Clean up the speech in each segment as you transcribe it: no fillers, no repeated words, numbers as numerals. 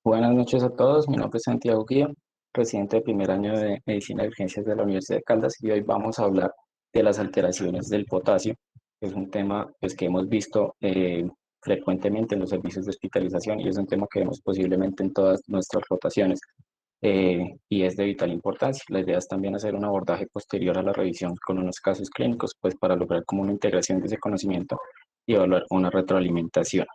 Buenas noches a todos, mi nombre es Santiago Guía, residente de primer año de Medicina de Urgencias de la Universidad de Caldas y hoy vamos a hablar de las alteraciones del potasio. Es un tema pues, que hemos visto frecuentemente en los servicios de hospitalización y es un tema que vemos posiblemente en todas nuestras rotaciones y es de vital importancia. La idea es también hacer un abordaje posterior a la revisión con unos casos clínicos pues, para lograr como una integración de ese conocimiento y evaluar una retroalimentación.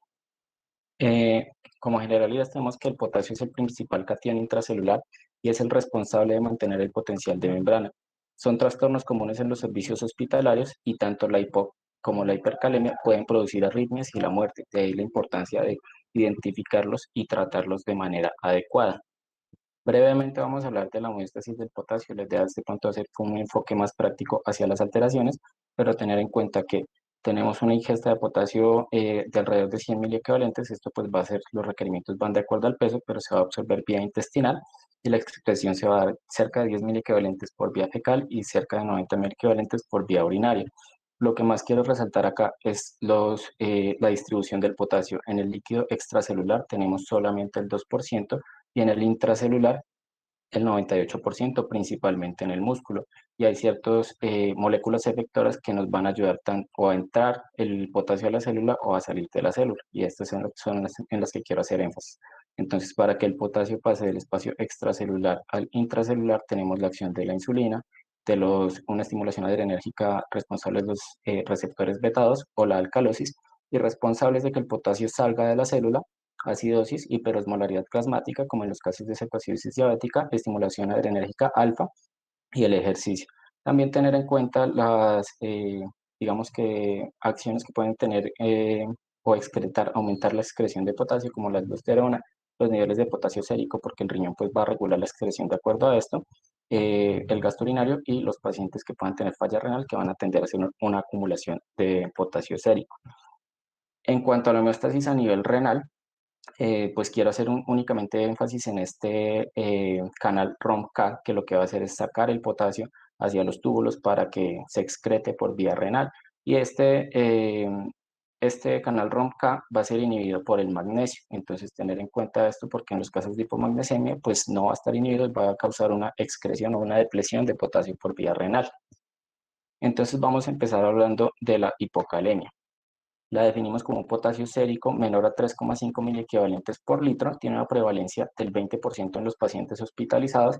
Eh, Como generalidad tenemos que el potasio es el principal cation intracelular y es el responsable de mantener el potencial de membrana. Son trastornos comunes en los servicios hospitalarios y tanto la como la hipercalemia pueden producir arritmias y la muerte. De ahí la importancia de identificarlos y tratarlos de manera adecuada. Brevemente vamos a hablar de la homeostasis del potasio. La idea es de pronto hacer un enfoque más práctico hacia las alteraciones, pero tener en cuenta que tenemos una ingesta de potasio de alrededor de 100 miliequivalentes. Esto pues va a ser, los requerimientos van de acuerdo al peso, pero se va a absorber vía intestinal y la excreción se va a dar cerca de 10 miliequivalentes por vía fecal y cerca de 90 miliequivalentes por vía urinaria. Lo que más quiero resaltar acá es la distribución del potasio. En el líquido extracelular tenemos solamente el 2% y en el intracelular el 98%, principalmente en el músculo. Y hay ciertas moléculas efectoras que nos van a ayudar o a entrar el potasio a la célula o a salir de la célula. Y estas son las en las que quiero hacer énfasis. Entonces, para que el potasio pase del espacio extracelular al intracelular, tenemos la acción de la insulina, una estimulación adrenérgica responsable de los receptores beta 2 o la alcalosis, y responsables de que el potasio salga de la célula, acidosis, hiperosmolaridad plasmática, como en los casos de cetoacidosis diabética, estimulación adrenérgica alfa y el ejercicio. También tener en cuenta digamos que, acciones que pueden tener o excretar, aumentar la excreción de potasio, como la aldosterona, los niveles de potasio sérico, porque el riñón pues va a regular la excreción de acuerdo a esto, el gasto urinario y los pacientes que puedan tener falla renal que van a tender a hacer una acumulación de potasio sérico. En cuanto a la homeostasis a nivel renal, pues quiero hacer únicamente énfasis en este canal ROMK, que lo que va a hacer es sacar el potasio hacia los túbulos para que se excrete por vía renal. Y este canal ROMK va a ser inhibido por el magnesio. Entonces, tener en cuenta esto porque en los casos de hipomagnesemia, pues no va a estar inhibido y va a causar una excreción o una depresión de potasio por vía renal. Entonces, vamos a empezar hablando de la hipocalemia. La definimos como un potasio sérico menor a 3,5 miliequivalentes por litro, tiene una prevalencia del 20% en los pacientes hospitalizados.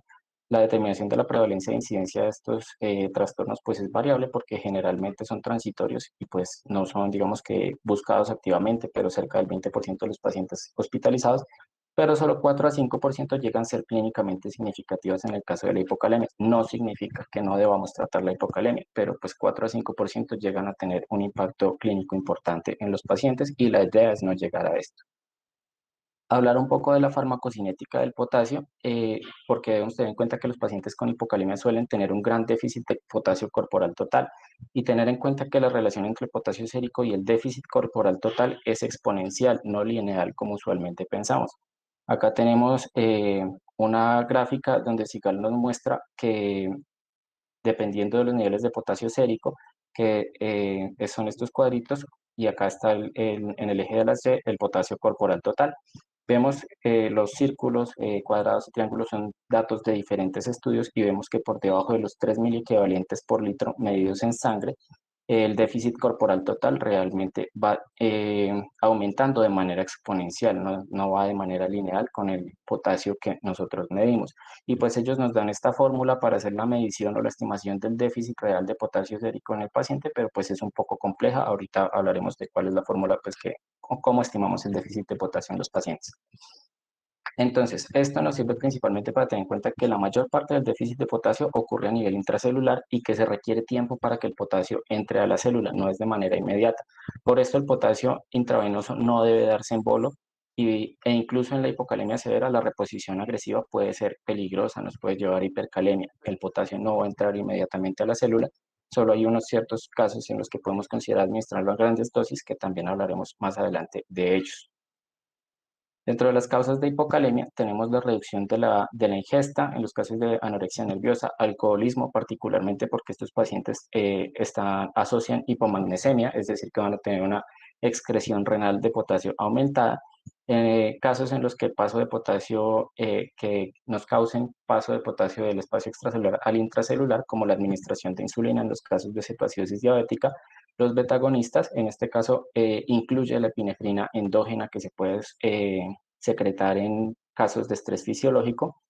La determinación de la prevalencia de incidencia de estos trastornos pues es variable porque generalmente son transitorios y pues no son, digamos que, buscados activamente, pero cerca del 20% de los pacientes hospitalizados, pero solo 4 a 5% llegan a ser clínicamente significativas en el caso de la hipocalemia. No significa que no debamos tratar la hipocalemia, pero pues 4 a 5% llegan a tener un impacto clínico importante en los pacientes y la idea es no llegar a esto. Hablar un poco de la farmacocinética del potasio, porque debemos tener en cuenta que los pacientes con hipocalemia suelen tener un gran déficit de potasio corporal total y tener en cuenta que la relación entre el potasio sérico y el déficit corporal total es exponencial, no lineal como usualmente pensamos. Acá tenemos una gráfica donde Sigal nos muestra que dependiendo de los niveles de potasio sérico, que son estos cuadritos, y acá está en el eje de la C el potasio corporal total. Vemos los círculos, cuadrados y triángulos son datos de diferentes estudios y vemos que por debajo de los 3 miliequivalentes por litro medidos en sangre, el déficit corporal total realmente va aumentando de manera exponencial, no va de manera lineal con el potasio que nosotros medimos. Y pues ellos nos dan esta fórmula para hacer la medición o la estimación del déficit real de potasio sérico en el paciente, pero pues es un poco compleja. Ahorita hablaremos de cuál es la fórmula, pues cómo estimamos el déficit de potasio en los pacientes. Entonces, esto nos sirve principalmente para tener en cuenta que la mayor parte del déficit de potasio ocurre a nivel intracelular y que se requiere tiempo para que el potasio entre a la célula, no es de manera inmediata. Por esto, el potasio intravenoso no debe darse en bolo e incluso en la hipocalemia severa, la reposición agresiva puede ser peligrosa, nos puede llevar a hipercalemia. El potasio no va a entrar inmediatamente a la célula. Solo hay unos ciertos casos en los que podemos considerar administrarlo a grandes dosis, que también hablaremos más adelante de ellos. Dentro de las causas de hipocalemia tenemos la reducción de la ingesta en los casos de anorexia nerviosa, alcoholismo, particularmente porque estos pacientes asocian hipomagnesemia, es decir, que van a tener una excreción renal de potasio aumentada, Casos en los que el paso de potasio, que nos causen paso de potasio del espacio extracelular al intracelular, como la administración de insulina en los casos de cetoacidosis diabética. Los betagonistas, en este caso, incluye la epinefrina endógena que se puede secretar en casos de estrés fisiológico,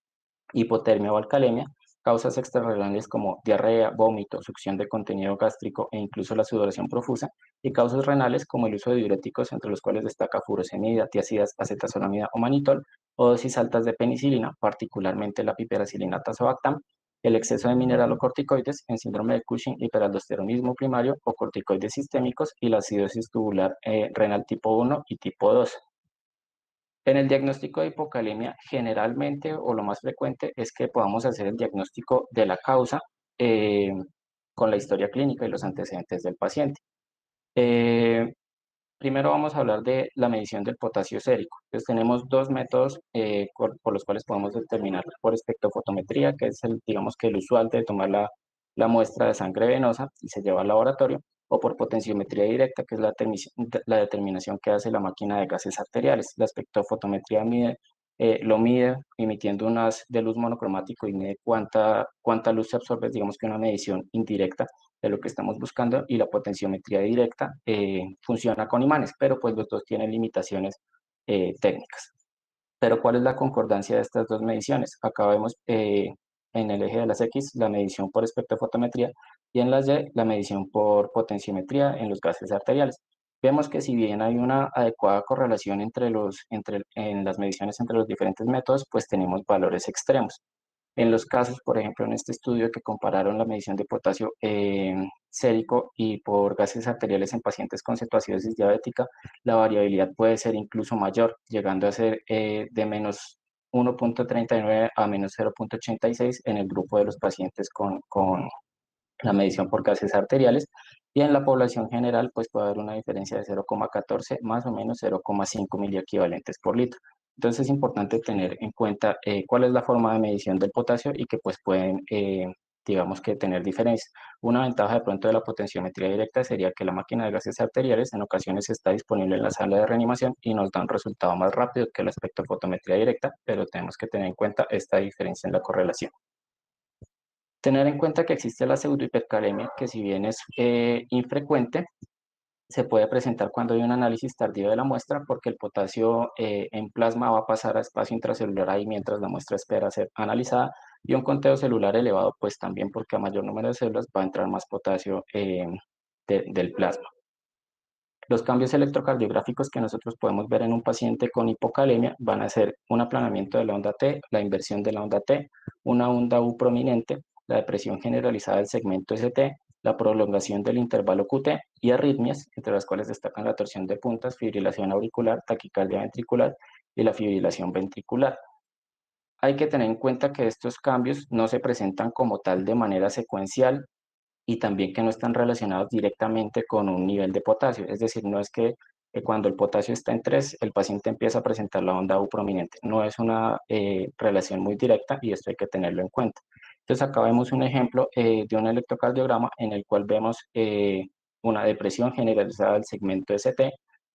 hipotermia o alcalemia, causas extrarrenales como diarrea, vómito, succión de contenido gástrico e incluso la sudoración profusa, y causas renales como el uso de diuréticos, entre los cuales destaca furosemida, tiazidas, acetazolamida o manitol, o dosis altas de penicilina, particularmente la piperacilina tazobactam, el exceso de mineralocorticoides en síndrome de Cushing, hiperaldosteronismo primario o corticoides sistémicos y la acidosis tubular renal tipo 1 y tipo 2. En el diagnóstico de hipocalemia, generalmente o lo más frecuente es que podamos hacer el diagnóstico de la causa eh, con la historia clínica y los antecedentes del paciente. Eh, Primero vamos a hablar de la medición del potasio sérico. Entonces tenemos dos métodos por los cuales podemos determinar por espectrofotometría, que es el, digamos que el usual de tomar la muestra de sangre venosa y se lleva al laboratorio, o por potenciometría directa, que es la determinación que hace la máquina de gases arteriales. La espectrofotometría lo mide emitiendo un haz de luz monocromático y mide cuánta luz se absorbe, digamos que una medición indirecta de lo que estamos buscando, y la potenciometría directa funciona con imanes, pero pues los dos tienen limitaciones técnicas. Pero ¿cuál es la concordancia de estas dos mediciones? Acá vemos en el eje de las X la medición por espectrofotometría y en las Y la medición por potenciometría en los gases arteriales. Vemos que si bien hay una adecuada correlación en las mediciones entre los diferentes métodos, pues tenemos valores extremos. En los casos, por ejemplo, en este estudio que compararon la medición de potasio sérico y por gases arteriales en pacientes con cetoacidosis diabética, la variabilidad puede ser incluso mayor, llegando a ser de menos 1,39 a menos 0,86 en el grupo de los pacientes con la medición por gases arteriales, y en la población general pues puede haber una diferencia de 0,14 más o menos 0,5 miliequivalentes por litro. Entonces es importante tener en cuenta cuál es la forma de medición del potasio y que pues pueden, digamos que tener diferencias. Una ventaja de pronto de la potenciometría directa sería que la máquina de gases arteriales en ocasiones está disponible en la sala de reanimación y nos da un resultado más rápido que la espectrofotometría directa, pero tenemos que tener en cuenta esta diferencia en la correlación. Tener en cuenta que existe la pseudohipercalemia, que si bien es infrecuente, se puede presentar cuando hay un análisis tardío de la muestra, porque el potasio en plasma va a pasar a espacio intracelular ahí mientras la muestra espera ser analizada, y un conteo celular elevado, pues también porque a mayor número de células va a entrar más potasio del plasma. Los cambios electrocardiográficos que nosotros podemos ver en un paciente con hipocalemia van a ser un aplanamiento de la onda T, la inversión de la onda T, una onda U prominente, la depresión generalizada del segmento ST, la prolongación del intervalo QT y arritmias, entre las cuales destacan la torsión de puntas, fibrilación auricular, taquicardia ventricular y la fibrilación ventricular. Hay que tener en cuenta que estos cambios no se presentan como tal de manera secuencial, y también que no están relacionados directamente con un nivel de potasio. Es decir, no es que cuando el potasio está en 3 el paciente empieza a presentar la onda U prominente. No es una relación muy directa y esto hay que tenerlo en cuenta. Entonces acá vemos un ejemplo de un electrocardiograma en el cual vemos una depresión generalizada del segmento ST,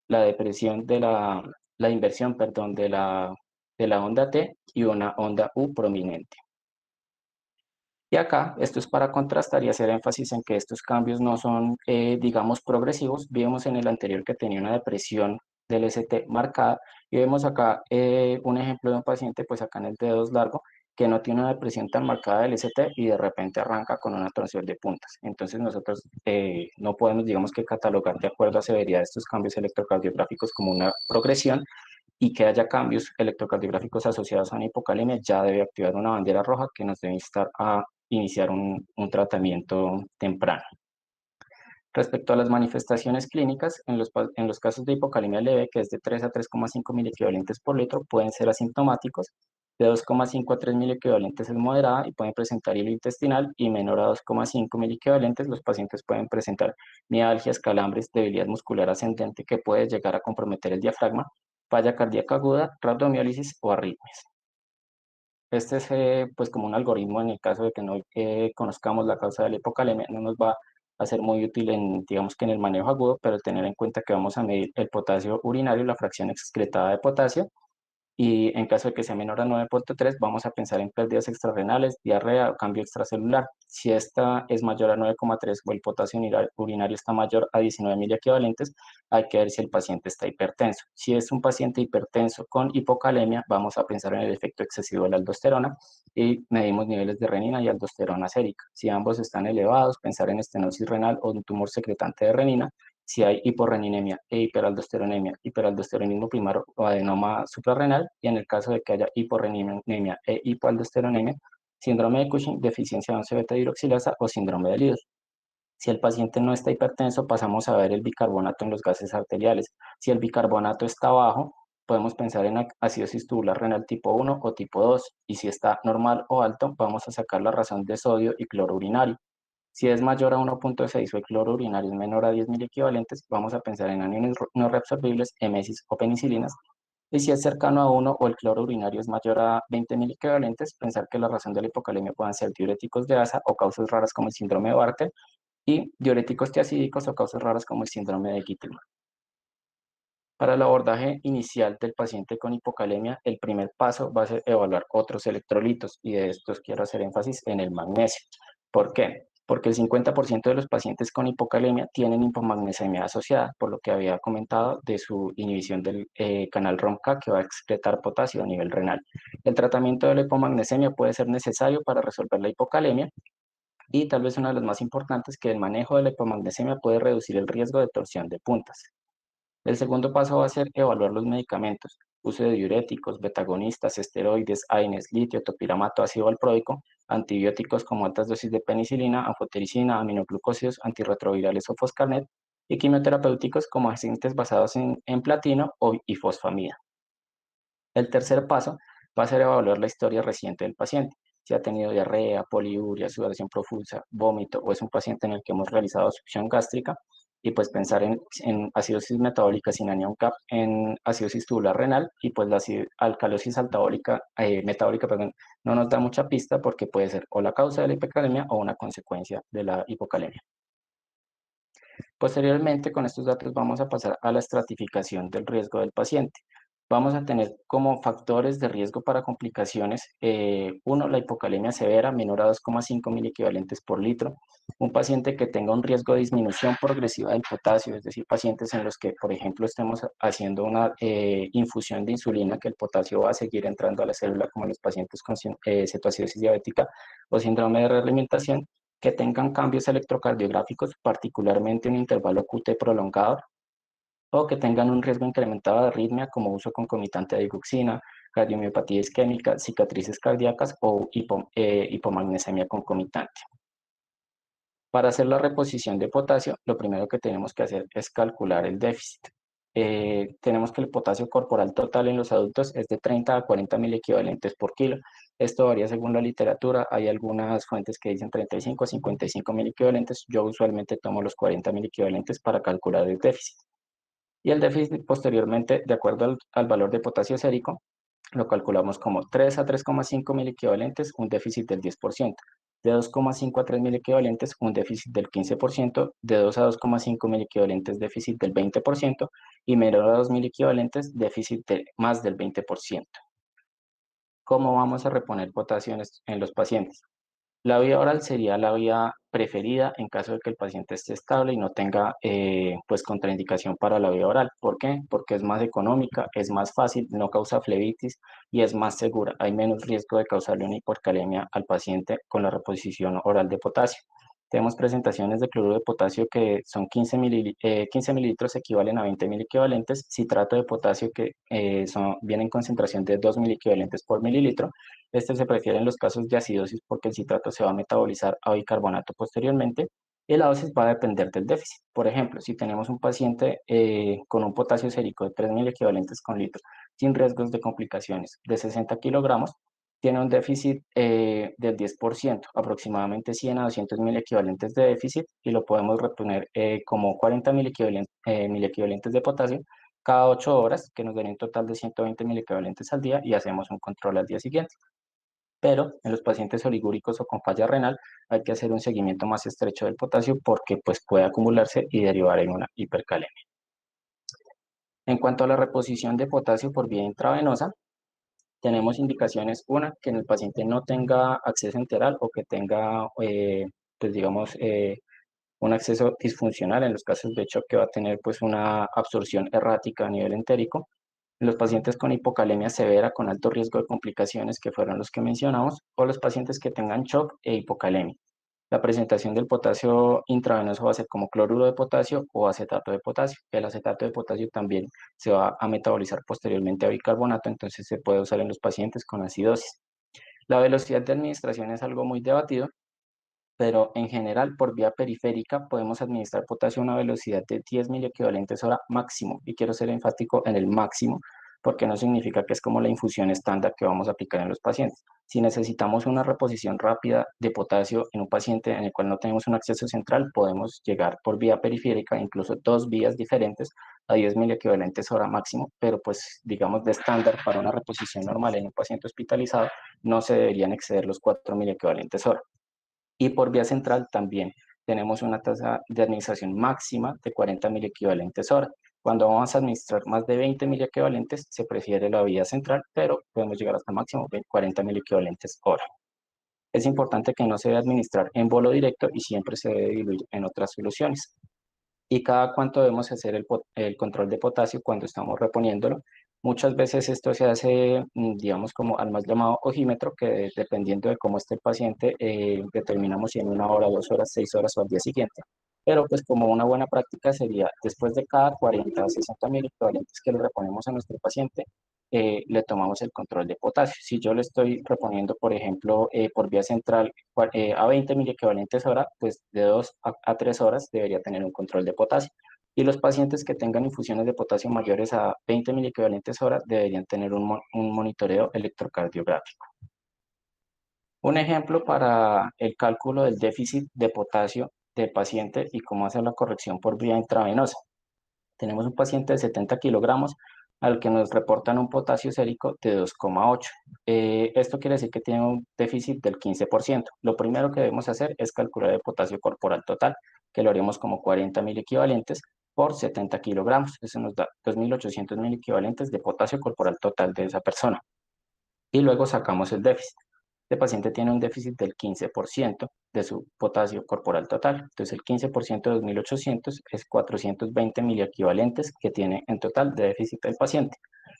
la depresión la inversión, perdón, de la onda T y una onda U prominente. Y acá, esto es para contrastar y hacer énfasis en que estos cambios no son, digamos, progresivos. Vimos en el anterior que tenía una depresión del ST marcada, y vemos acá un ejemplo de un paciente, pues acá en el dedo largo, que no tiene una depresión tan marcada del ST y de repente arranca con una torsión de puntas. Entonces nosotros no podemos, digamos, que catalogar de acuerdo a severidad de estos cambios electrocardiográficos como una progresión, y que haya cambios electrocardiográficos asociados a una hipocalemia ya debe activar una bandera roja que nos debe instar a iniciar un tratamiento temprano. Respecto a las manifestaciones clínicas, en los casos de hipocalemia leve, que es de 3 a 3,5 miliequivalentes por litro, pueden ser asintomáticos, de 2,5 a 3 miliequivalentes es moderada y pueden presentar hilo intestinal, y menor a 2,5 miliequivalentes los pacientes pueden presentar mialgias, calambres, debilidad muscular ascendente que puede llegar a comprometer el diafragma, falla cardíaca aguda, rabdomiólisis o arritmias. Este es pues como un algoritmo en el caso de que no conozcamos la causa de la hipocalemia, no nos va a ser muy útil en, digamos que en el manejo agudo, pero tener en cuenta que vamos a medir el potasio urinario, la fracción excretada de potasio, y en caso de que sea menor a 9,3 vamos a pensar en pérdidas extrarrenales, diarrea o cambio extracelular. Si esta es mayor a 9,3 o el potasio urinario está mayor a 19 miliequivalentes, hay que ver si el paciente está hipertenso. Si es un paciente hipertenso con hipocalemia, vamos a pensar en el efecto excesivo de la aldosterona y medimos niveles de renina y aldosterona sérica. Si ambos están elevados, pensar en estenosis renal o un tumor secretante de renina. Si hay hiporreninemia e hiperaldosteronemia, hiperaldosteronismo primario o adenoma suprarrenal, y en el caso de que haya hiporreninemia e hipoaldosteronemia, síndrome de Cushing, deficiencia de 11-beta hidroxilasa o síndrome de Liddle. Si el paciente no está hipertenso, pasamos a ver el bicarbonato en los gases arteriales. Si el bicarbonato está bajo, podemos pensar en acidosis tubular renal tipo 1 o tipo 2, y si está normal o alto, vamos a sacar la razón de sodio y cloro urinario. Si es mayor a 1,6 o el cloro urinario es menor a 10 miliequivalentes, vamos a pensar en aniones no reabsorbibles, emesis o penicilinas. Y si es cercano a 1 o el cloro urinario es mayor a 20 miliequivalentes, pensar que la razón de la hipocalemia puedan ser diuréticos de asa o causas raras como el síndrome de Bartter, y diuréticos tiacídicos o causas raras como el síndrome de Gittelman. Para el abordaje inicial del paciente con hipocalemia, el primer paso va a ser evaluar otros electrolitos, y de estos quiero hacer énfasis en el magnesio. ¿Por qué? Porque el 50% de los pacientes con hipocalemia tienen hipomagnesemia asociada, por lo que había comentado de su inhibición del canal ROMK, que va a excretar potasio a nivel renal. El tratamiento de la hipomagnesemia puede ser necesario para resolver la hipocalemia, y tal vez una de las más importantes, que el manejo de la hipomagnesemia puede reducir el riesgo de torsión de puntas. El segundo paso va a ser evaluar los medicamentos: uso de diuréticos, betagonistas, esteroides, AINES, litio, topiramato, ácido valproico, antibióticos como altas dosis de penicilina, anfotericina, aminoglucósidos, antirretrovirales o foscarnet, y quimioterapéuticos como agentes basados en platino y fosfamida. El tercer paso va a ser evaluar la historia reciente del paciente. Si ha tenido diarrea, poliuria, sudoración profusa, vómito, o es un paciente en el que hemos realizado succión gástrica, y pues pensar en acidosis metabólica sin anión CAP, en acidosis tubular renal, y pues la alcalosis metabólica, perdón, no nos da mucha pista porque puede ser o la causa de la hipocalemia o una consecuencia de la hipocalemia. Posteriormente, con estos datos vamos a pasar a la estratificación del riesgo del paciente. Vamos a tener como factores de riesgo para complicaciones: uno, la hipocalemia severa, menor a 2,5 miliequivalentes por litro. Un paciente que tenga un riesgo de disminución progresiva del potasio, es decir, pacientes en los que, por ejemplo, estemos haciendo una infusión de insulina, que el potasio va a seguir entrando a la célula, como los pacientes con cetoacidosis diabética o síndrome de realimentación, que tengan cambios electrocardiográficos, particularmente un intervalo QT prolongado, o que tengan un riesgo incrementado de arritmia como uso concomitante de digoxina, cardiomiopatía isquémica, cicatrices cardíacas o hipomagnesemia concomitante. Para hacer la reposición de potasio, lo primero que tenemos que hacer es calcular el déficit. Tenemos que el potasio corporal total en los adultos es de 30 a 40 miliequivalentes por kilo. Esto varía según la literatura. Hay algunas fuentes que dicen 35 a 55 miliequivalentes. Yo usualmente tomo los 40 miliequivalentes para calcular el déficit. Y el déficit posteriormente, de acuerdo al valor de potasio sérico, lo calculamos como 3 a 3,5 mil equivalentes, un déficit del 10%; de 2,5 a 3 mil equivalentes, un déficit del 15%; de 2 a 2,5 mil equivalentes, déficit del 20%; y menor a 2 mil equivalentes, déficit de más del 20%. ¿Cómo vamos a reponer potasio en los pacientes? La vía oral sería la vía preferida en caso de que el paciente esté estable y no tenga pues contraindicación para la vía oral. ¿Por qué? Porque es más económica, es más fácil, no causa flebitis y es más segura. Hay menos riesgo de causarle una hipocalemia al paciente con la reposición oral de potasio. Tenemos presentaciones de cloruro de potasio que son 15 mililitros, equivalen a 20 mil equivalentes. Citrato de potasio que viene en concentración de 2 mil equivalentes por mililitro. Este se prefiere en los casos de acidosis porque el citrato se va a metabolizar a bicarbonato posteriormente, y la dosis va a depender del déficit. Por ejemplo, si tenemos un paciente con un potasio sérico de 3.000 equivalentes con litro, sin riesgos de complicaciones, de 60 kilogramos, tiene un déficit del 10%, aproximadamente 100 a 200.000 equivalentes de déficit, y lo podemos reponer como 40.000 equivalentes de potasio cada 8 horas, que nos daría un total de 120.000 equivalentes al día, y hacemos un control al día siguiente. Pero en los pacientes oligúricos o con falla renal hay que hacer un seguimiento más estrecho del potasio porque pues, puede acumularse y derivar en una hipercalemia. En cuanto a la reposición de potasio por vía intravenosa, tenemos indicaciones, una, que en el paciente no tenga acceso enteral o que tenga, pues digamos, un acceso disfuncional. En los casos de shock que va a tener pues una absorción errática a nivel entérico. En los pacientes con hipocalemia severa con alto riesgo de complicaciones, que fueron los que mencionamos, o los pacientes que tengan shock e hipocalemia. La presentación del potasio intravenoso va a ser como cloruro de potasio o acetato de potasio. El acetato de potasio también se va a metabolizar posteriormente a bicarbonato, entonces se puede usar en los pacientes con acidosis. La velocidad de administración es algo muy debatido, pero en general por vía periférica podemos administrar potasio a una velocidad de 10 miliequivalentes hora máximo, y quiero ser enfático en el máximo porque no significa que es como la infusión estándar que vamos a aplicar en los pacientes. Si necesitamos una reposición rápida de potasio en un paciente en el cual no tenemos un acceso central, podemos llegar por vía periférica, incluso dos vías diferentes, a 10 miliequivalentes hora máximo, pero pues digamos de estándar para una reposición normal en un paciente hospitalizado no se deberían exceder los 4 miliequivalentes hora. Y por vía central también tenemos una tasa de administración máxima de 40 miliequivalentes hora. Cuando vamos a administrar más de 20 miliequivalentes, se prefiere la vía central, pero podemos llegar hasta máximo de 40 miliequivalentes hora. Es importante que no se debe administrar en bolo directo y siempre se debe diluir en otras soluciones. Y cada cuánto debemos hacer el control de potasio cuando estamos reponiéndolo. Muchas veces esto se hace, digamos, como al más llamado ojímetro, que dependiendo de cómo esté el paciente, determinamos si en una hora, 2 horas, 6 horas o al día siguiente. Pero pues como una buena práctica sería después de cada 40 a 60 mil equivalentes que le reponemos a nuestro paciente, le tomamos el control de potasio. Si yo le estoy reponiendo, por ejemplo, por vía central a 20 mil equivalentes hora, pues de 2 a 3 horas debería tener un control de potasio. Y los pacientes que tengan infusiones de potasio mayores a 20 mil equivalentes hora deberían tener un monitoreo electrocardiográfico. Un ejemplo para el cálculo del déficit de potasio del paciente y cómo hacer la corrección por vía intravenosa. Tenemos un paciente de 70 kilogramos al que nos reportan un potasio sérico de 2,8. Esto quiere decir que tiene un déficit del 15%. Lo primero que debemos hacer es calcular el potasio corporal total, que lo haremos como 40 mil equivalentes por 70 kilogramos. Eso nos da 2.800 mil equivalentes de potasio corporal total de esa persona. Y luego sacamos el déficit. Este paciente tiene un déficit del 15% de su potasio corporal total. Entonces, el 15% de 2.800 es 420 miliequivalentes que tiene en total de déficit del paciente.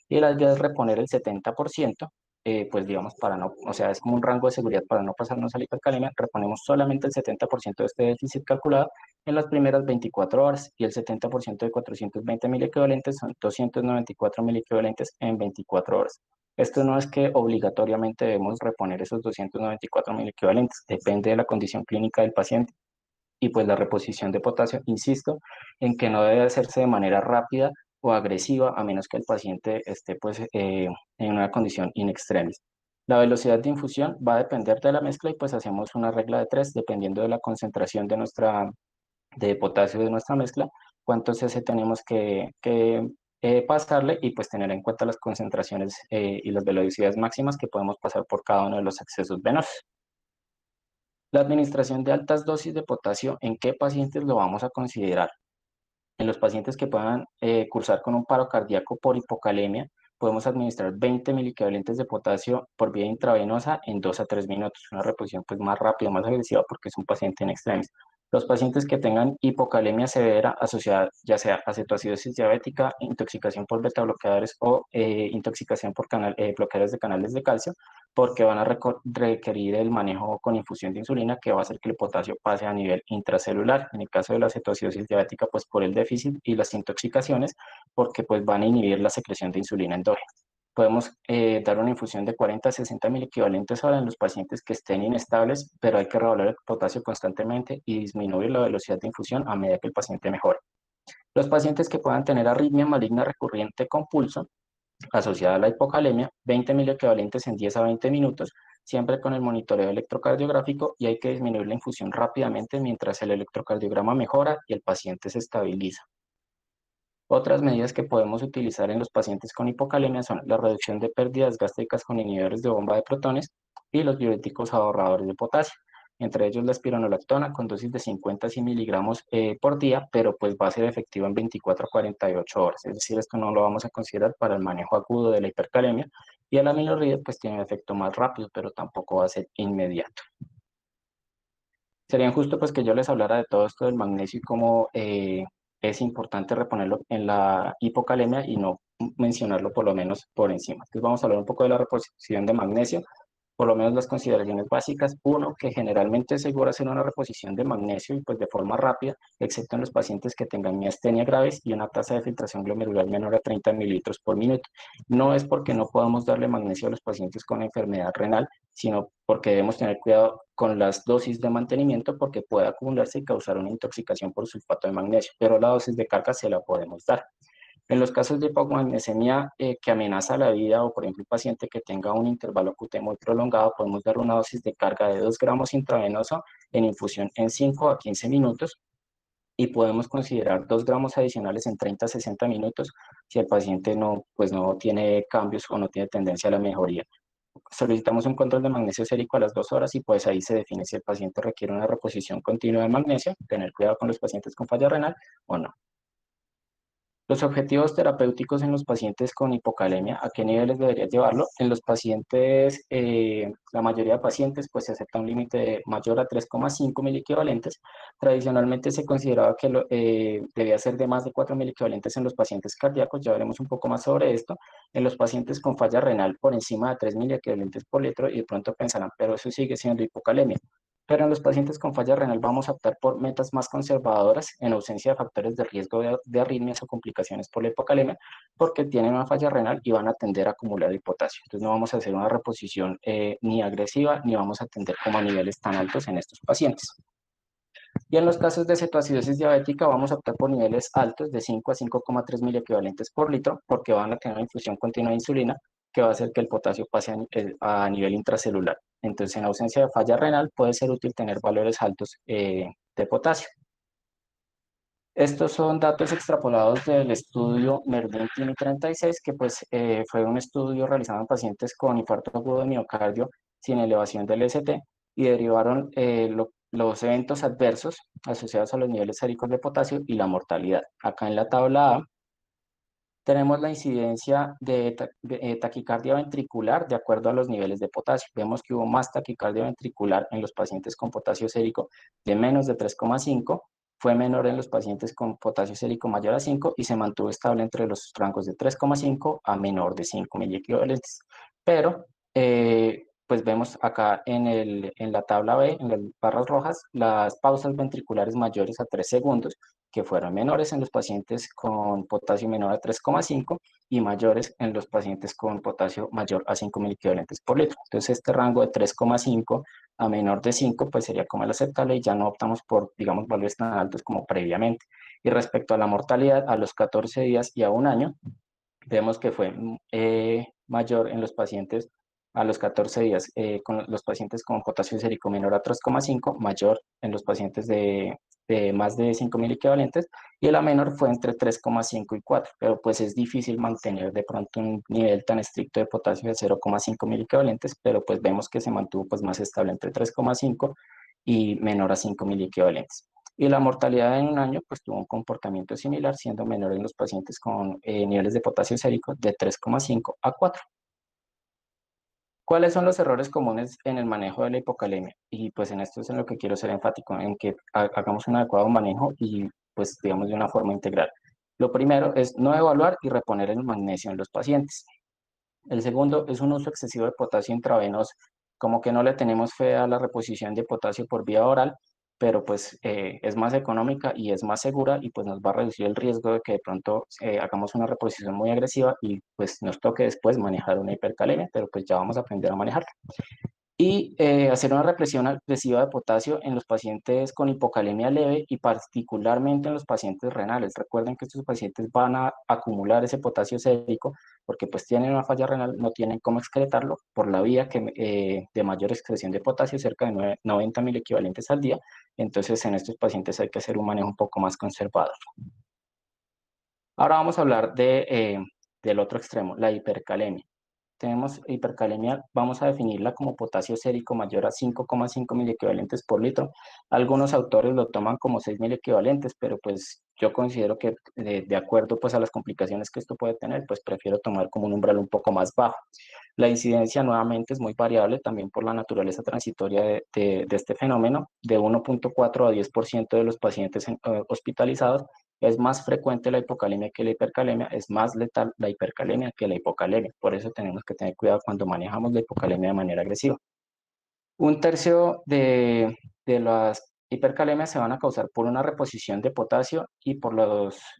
Y la idea es reponer el 70%, pues digamos, para no, o sea, es como un rango de seguridad para no pasarnos a la hipercalemia, reponemos solamente el 70% de este déficit calculado en las primeras 24 horas, y el 70% de 420 miliequivalentes son 294 miliequivalentes en 24 horas. Esto no es que obligatoriamente debemos reponer esos 294 mil equivalentes, depende de la condición clínica del paciente. Y pues la reposición de potasio, insisto, en que no debe hacerse de manera rápida o agresiva a menos que el paciente esté pues en una condición in extremis. La velocidad de infusión va a depender de la mezcla y pues hacemos una regla de 3 dependiendo de la concentración de potasio de nuestra mezcla, cuánto cc tenemos que pasarle y pues tener en cuenta las concentraciones y las velocidades máximas que podemos pasar por cada uno de los accesos venosos. La administración de altas dosis de potasio, ¿en qué pacientes lo vamos a considerar? En los pacientes que puedan cursar con un paro cardíaco por hipocalemia, podemos administrar 20 miliequivalentes de potasio por vía intravenosa en 2 a 3 minutos, una reposición pues más rápida, más agresiva porque es un paciente en extremis. Los pacientes que tengan hipocalemia severa asociada ya sea a cetoacidosis diabética, intoxicación por beta bloqueadores o intoxicación por bloqueadores de canales de calcio, porque van a requerir el manejo con infusión de insulina que va a hacer que el potasio pase a nivel intracelular. En el caso de la cetoacidosis diabética, pues por el déficit y las intoxicaciones, porque pues van a inhibir la secreción de insulina endógena. Podemos dar una infusión de 40 a 60 mil equivalentes ahora en los pacientes que estén inestables, pero hay que revaluar el potasio constantemente y disminuir la velocidad de infusión a medida que el paciente mejore. Los pacientes que puedan tener arritmia maligna recurrente con pulso asociada a la hipocalemia, 20 mil equivalentes en 10 a 20 minutos, siempre con el monitoreo electrocardiográfico, y hay que disminuir la infusión rápidamente mientras el electrocardiograma mejora y el paciente se estabiliza. Otras medidas que podemos utilizar en los pacientes con hipocalemia son la reducción de pérdidas gástricas con inhibidores de bomba de protones, y los diuréticos ahorradores de potasio, entre ellos la espironolactona con dosis de 50 miligramos por día, pero pues va a ser efectivo en 24 a 48 horas, es decir, esto no lo vamos a considerar para el manejo agudo de la hipercalemia, y el amiloride pues tiene un efecto más rápido, pero tampoco va a ser inmediato. Sería injusto pues que yo les hablara de todo esto del magnesio y cómo es importante reponerlo en la hipocalemia y no mencionarlo por lo menos por encima. Entonces vamos a hablar un poco de la reposición de magnesio, por lo menos las consideraciones básicas. Uno, que generalmente es seguro hacer una reposición de magnesio y pues de forma rápida, excepto en los pacientes que tengan miastenia graves y una tasa de filtración glomerular menor a 30 mililitros por minuto. No es porque no podamos darle magnesio a los pacientes con enfermedad renal, sino porque debemos tener cuidado con las dosis de mantenimiento porque puede acumularse y causar una intoxicación por sulfato de magnesio, pero la dosis de carga se la podemos dar. En los casos de hipomagnesemia que amenaza la vida o, por ejemplo, un paciente que tenga un intervalo QT muy prolongado, podemos dar una dosis de carga de 2 gramos intravenosa en infusión en 5 a 15 minutos y podemos considerar 2 gramos adicionales en 30 a 60 minutos si el paciente no, pues no tiene cambios o no tiene tendencia a la mejoría. Solicitamos un control de magnesio sérico a las 2 horas y pues ahí se define si el paciente requiere una reposición continua de magnesio, tener cuidado con los pacientes con falla renal o no. Los objetivos terapéuticos en los pacientes con hipocalemia, ¿a qué niveles debería llevarlo? En los pacientes, la mayoría de pacientes, pues se acepta un límite mayor a 3,5 miliequivalentes. Tradicionalmente se consideraba que debía ser de más de 4 miliequivalentes en los pacientes cardíacos, ya veremos un poco más sobre esto. En los pacientes con falla renal, por encima de 3 miliequivalentes por litro, y de pronto pensarán, pero eso sigue siendo hipocalemia. Pero en los pacientes con falla renal vamos a optar por metas más conservadoras en ausencia de factores de riesgo de arritmias o complicaciones por la hipocalemia, porque tienen una falla renal y van a tender a acumular el potasio. Entonces no vamos a hacer una reposición ni agresiva ni vamos a tender como a niveles tan altos en estos pacientes. Y en los casos de cetoacidosis diabética vamos a optar por niveles altos de 5 a 5,3 miliequivalentes por litro porque van a tener una infusión continua de insulina que va a hacer que el potasio pase a nivel intracelular. Entonces, en ausencia de falla renal puede ser útil tener valores altos de potasio. Estos son datos extrapolados del estudio MERDIN TIMI 36, que pues fue un estudio realizado en pacientes con infarto agudo de miocardio sin elevación del ST y derivaron los eventos adversos asociados a los niveles séricos de potasio y la mortalidad. Acá en la tabla A tenemos la incidencia de taquicardia ventricular de acuerdo a los niveles de potasio. Vemos que hubo más taquicardia ventricular en los pacientes con potasio sérico de menos de 3,5, fue menor en los pacientes con potasio sérico mayor a 5 y se mantuvo estable entre los rangos de 3,5 a menor de 5 miliequivalentes. Pero, pues vemos acá en la tabla B, en las barras rojas, las pausas ventriculares mayores a 3 segundos que fueron menores en los pacientes con potasio menor a 3,5 y mayores en los pacientes con potasio mayor a 5 miliequivalentes por litro. Entonces, este rango de 3,5 a menor de 5, pues sería como el aceptable y ya no optamos por, digamos, valores tan altos como previamente. Y respecto a la mortalidad, a los 14 días y a un año, vemos que fue mayor en los pacientes a los 14 días, con los pacientes con potasio sérico menor a 3,5, mayor en los pacientes de más de 5 mil equivalentes, y la menor fue entre 3,5 y 4, pero pues es difícil mantener de pronto un nivel tan estricto de potasio de 0,5 mil equivalentes, pero pues vemos que se mantuvo pues más estable entre 3,5 y menor a 5 mil equivalentes. Y la mortalidad en un año pues tuvo un comportamiento similar, siendo menor en los pacientes con niveles de potasio sérico de 3,5 a 4. ¿Cuáles son los errores comunes en el manejo de la hipocalemia? Y pues en esto es en lo que quiero ser enfático, en que hagamos un adecuado manejo y pues digamos de una forma integral. Lo primero es no evaluar y reponer el magnesio en los pacientes. El segundo es un uso excesivo de potasio intravenoso. Como que no le tenemos fe a la reposición de potasio por vía oral, pero pues es más económica y es más segura y pues nos va a reducir el riesgo de que de pronto hagamos una reposición muy agresiva y pues nos toque después manejar una hipercalemia, pero pues ya vamos a aprender a manejarla. Y hacer una represión agresiva de potasio en los pacientes con hipocalemia leve y particularmente en los pacientes renales. Recuerden que estos pacientes van a acumular ese potasio sérico porque pues tienen una falla renal, no tienen cómo excretarlo por la vía de mayor excreción de potasio, cerca de 90 mil equivalentes al día. Entonces en estos pacientes hay que hacer un manejo un poco más conservador. Ahora vamos a hablar del otro extremo, la hipercalemia. tenemos hipercalemia, vamos a definirla como potasio sérico mayor a 5,5 miliequivalentes por litro. Algunos autores lo toman como 6 miliequivalentes, pero pues yo considero que de acuerdo pues a las complicaciones que esto puede tener, pues prefiero tomar como un umbral un poco más bajo. La incidencia nuevamente es muy variable también por la naturaleza transitoria de este fenómeno. De 1,4 a 10% de los pacientes hospitalizados es más frecuente la hipocalemia que la hipercalemia, es más letal la hipercalemia que la hipocalemia. Por eso tenemos que tener cuidado cuando manejamos la hipocalemia de manera agresiva. Un tercio de las hipercalemias se van a causar por una reposición de potasio y por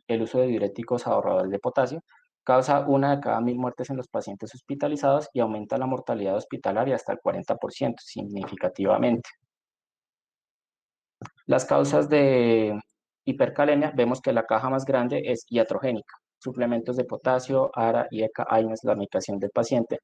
el uso de diuréticos ahorradores de potasio. Causa una de cada 1.000 muertes en los pacientes hospitalizados y aumenta la mortalidad hospitalaria hasta el 40% significativamente. Las causas de hipercalemia, vemos que la caja más grande es iatrogénica. Suplementos de potasio, ARA y ECA, AINES, la medicación del paciente,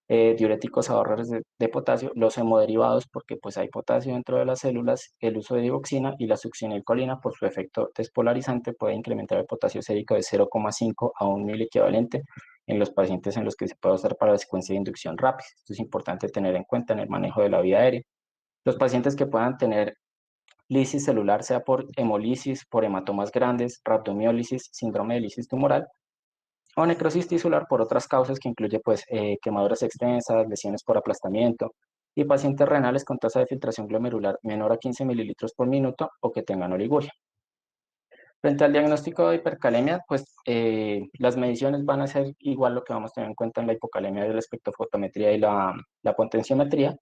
diuréticos ahorradores de potasio, los hemoderivados porque pues hay potasio dentro de las células, el uso de digoxina y la succinilcolina por su efecto despolarizante puede incrementar el potasio sérico de 0,5 a 1 miliequivalente en los pacientes en los que se puede usar para la secuencia de inducción rápida. Esto es importante tener en cuenta en el manejo de la vía aérea. Los pacientes que puedan tener lisis celular, sea por hemolisis, por hematomas grandes, rhabdomiólisis, síndrome de lisis tumoral, o necrosis tisular por otras causas que incluye pues, quemaduras extensas, lesiones por aplastamiento y pacientes renales con tasa de filtración glomerular menor a 15 mililitros por minuto o que tengan oliguria. Frente al diagnóstico de hipercalemia, pues las mediciones van a ser igual lo que vamos a tener en cuenta en la hipocalemia de la espectrofotometría y la potenciometría.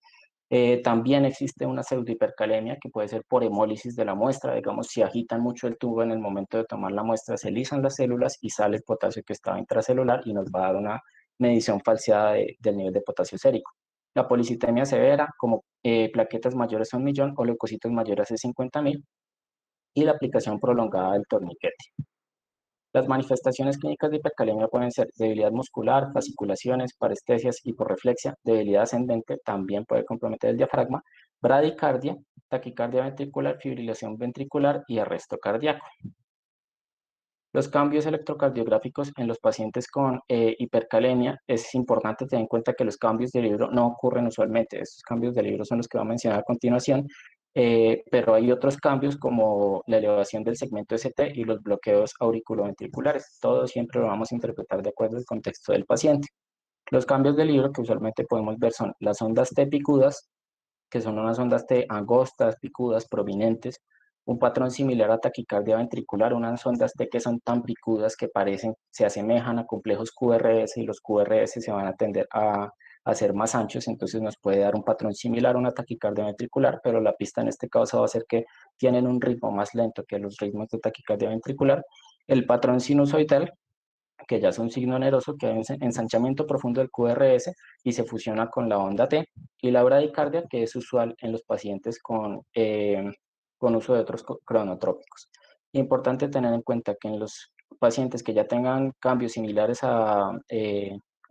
También existe una pseudohipercalemia que puede ser por hemólisis de la muestra. Digamos, si agitan mucho el tubo en el momento de tomar la muestra, se lisan las células y sale el potasio que estaba intracelular y nos va a dar una medición falseada del nivel de potasio sérico. La policitemia severa, como plaquetas mayores a 1.000.000 o leucocitos mayores a 50.000 y la aplicación prolongada del torniquete. Las manifestaciones clínicas de hipercalemia pueden ser debilidad muscular, fasciculaciones, parestesias, hiporreflexia, debilidad ascendente, también puede comprometer el diafragma, bradicardia, taquicardia ventricular, fibrilación ventricular y arresto cardíaco. Los cambios electrocardiográficos en los pacientes con hipercalemia, es importante tener en cuenta que los cambios de libro no ocurren usualmente. Estos cambios de libro son los que voy a mencionar a continuación, pero hay otros cambios como la elevación del segmento ST y los bloqueos auriculoventriculares. Todo siempre lo vamos a interpretar de acuerdo al contexto del paciente. Los cambios de libro que usualmente podemos ver son las ondas T picudas, que son unas ondas T angostas, picudas, prominentes, un patrón similar a taquicardia ventricular, unas ondas T que son tan picudas que parecen, se asemejan a complejos QRS y los QRS se van a tender a ser más anchos, entonces nos puede dar un patrón similar a una taquicardia ventricular, pero la pista en este caso va a ser que tienen un ritmo más lento que los ritmos de taquicardia ventricular. El patrón sinusoidal, que ya es un signo oneroso, que hay un ensanchamiento profundo del QRS y se fusiona con la onda T, y la bradicardia, que es usual en los pacientes con uso de otros cronotrópicos. Importante tener en cuenta que en los pacientes que ya tengan cambios similares a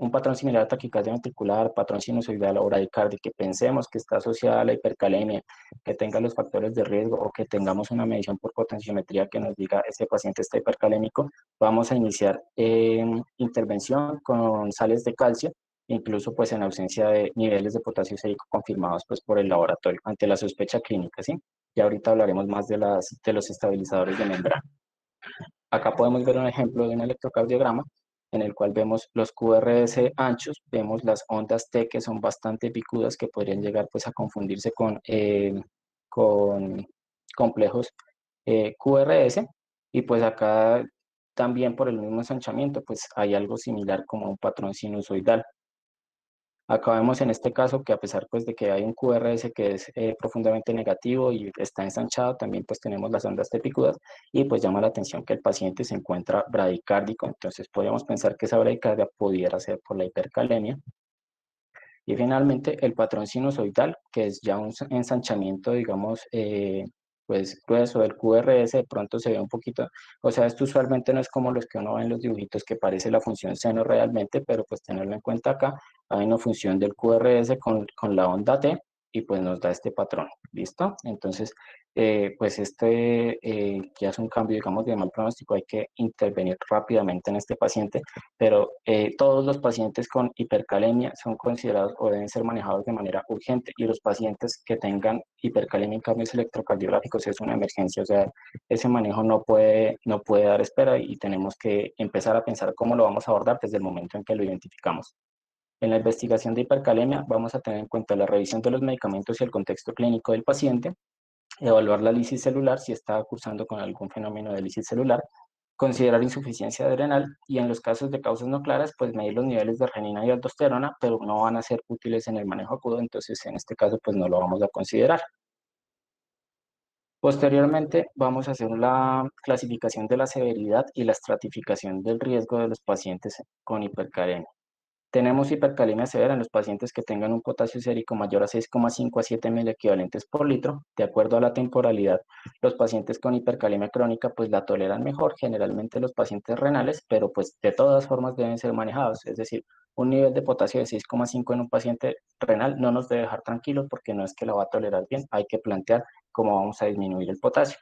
un patrón similar a taquicardia ventricular, patrón sinusoidal o bradicardia, que pensemos que está asociada a la hipercalemia, que tenga los factores de riesgo o que tengamos una medición por potenciometría que nos diga este paciente está hipercalémico, vamos a iniciar intervención con sales de calcio, incluso pues en ausencia de niveles de potasio sérico confirmados pues por el laboratorio ante la sospecha clínica, ¿sí? Y ahorita hablaremos más de los estabilizadores de membrana. Acá podemos ver un ejemplo de un electrocardiograma en el cual vemos los QRS anchos, vemos las ondas T que son bastante picudas que podrían llegar pues a confundirse con complejos QRS, y pues acá también por el mismo ensanchamiento pues hay algo similar como un patrón sinusoidal. Acá vemos en este caso que a pesar pues de que hay un QRS que es profundamente negativo y está ensanchado, también pues tenemos las ondas picudas y pues llama la atención que el paciente se encuentra bradicárdico, entonces podríamos pensar que esa bradicardia pudiera ser por la hipercalemia. Y finalmente el patrón sinusoidal, que es ya un ensanchamiento, digamos, pues grueso del QRS, de pronto se ve un poquito, o sea, esto usualmente no es como los que uno ve en los dibujitos que parece la función seno realmente, pero pues tenerlo en cuenta acá, hay una función del QRS con la onda T, y pues nos da este patrón, ¿listo? Entonces, pues ya es un cambio, digamos, de mal pronóstico, hay que intervenir rápidamente en este paciente, pero todos los pacientes con hipercalemia son considerados o deben ser manejados de manera urgente, y los pacientes que tengan hipercalemia en cambios electrocardiográficos es una emergencia, o sea, ese manejo no puede dar espera y tenemos que empezar a pensar cómo lo vamos a abordar desde el momento en que lo identificamos. En la investigación de hipercalemia vamos a tener en cuenta la revisión de los medicamentos y el contexto clínico del paciente, evaluar la lisis celular si está cursando con algún fenómeno de lisis celular, considerar insuficiencia adrenal y en los casos de causas no claras, pues medir los niveles de renina y aldosterona, pero no van a ser útiles en el manejo agudo, entonces en este caso pues no lo vamos a considerar. Posteriormente vamos a hacer la clasificación de la severidad y la estratificación del riesgo de los pacientes con hipercalemia. Tenemos hipercalemia severa en los pacientes que tengan un potasio sérico mayor a 6,5 a 7 mil equivalentes por litro. De acuerdo a la temporalidad, los pacientes con hipercalemia crónica pues la toleran mejor, generalmente los pacientes renales, pero pues de todas formas deben ser manejados. Es decir, un nivel de potasio de 6,5 en un paciente renal no nos debe dejar tranquilos porque no es que lo va a tolerar bien, hay que plantear cómo vamos a disminuir el potasio,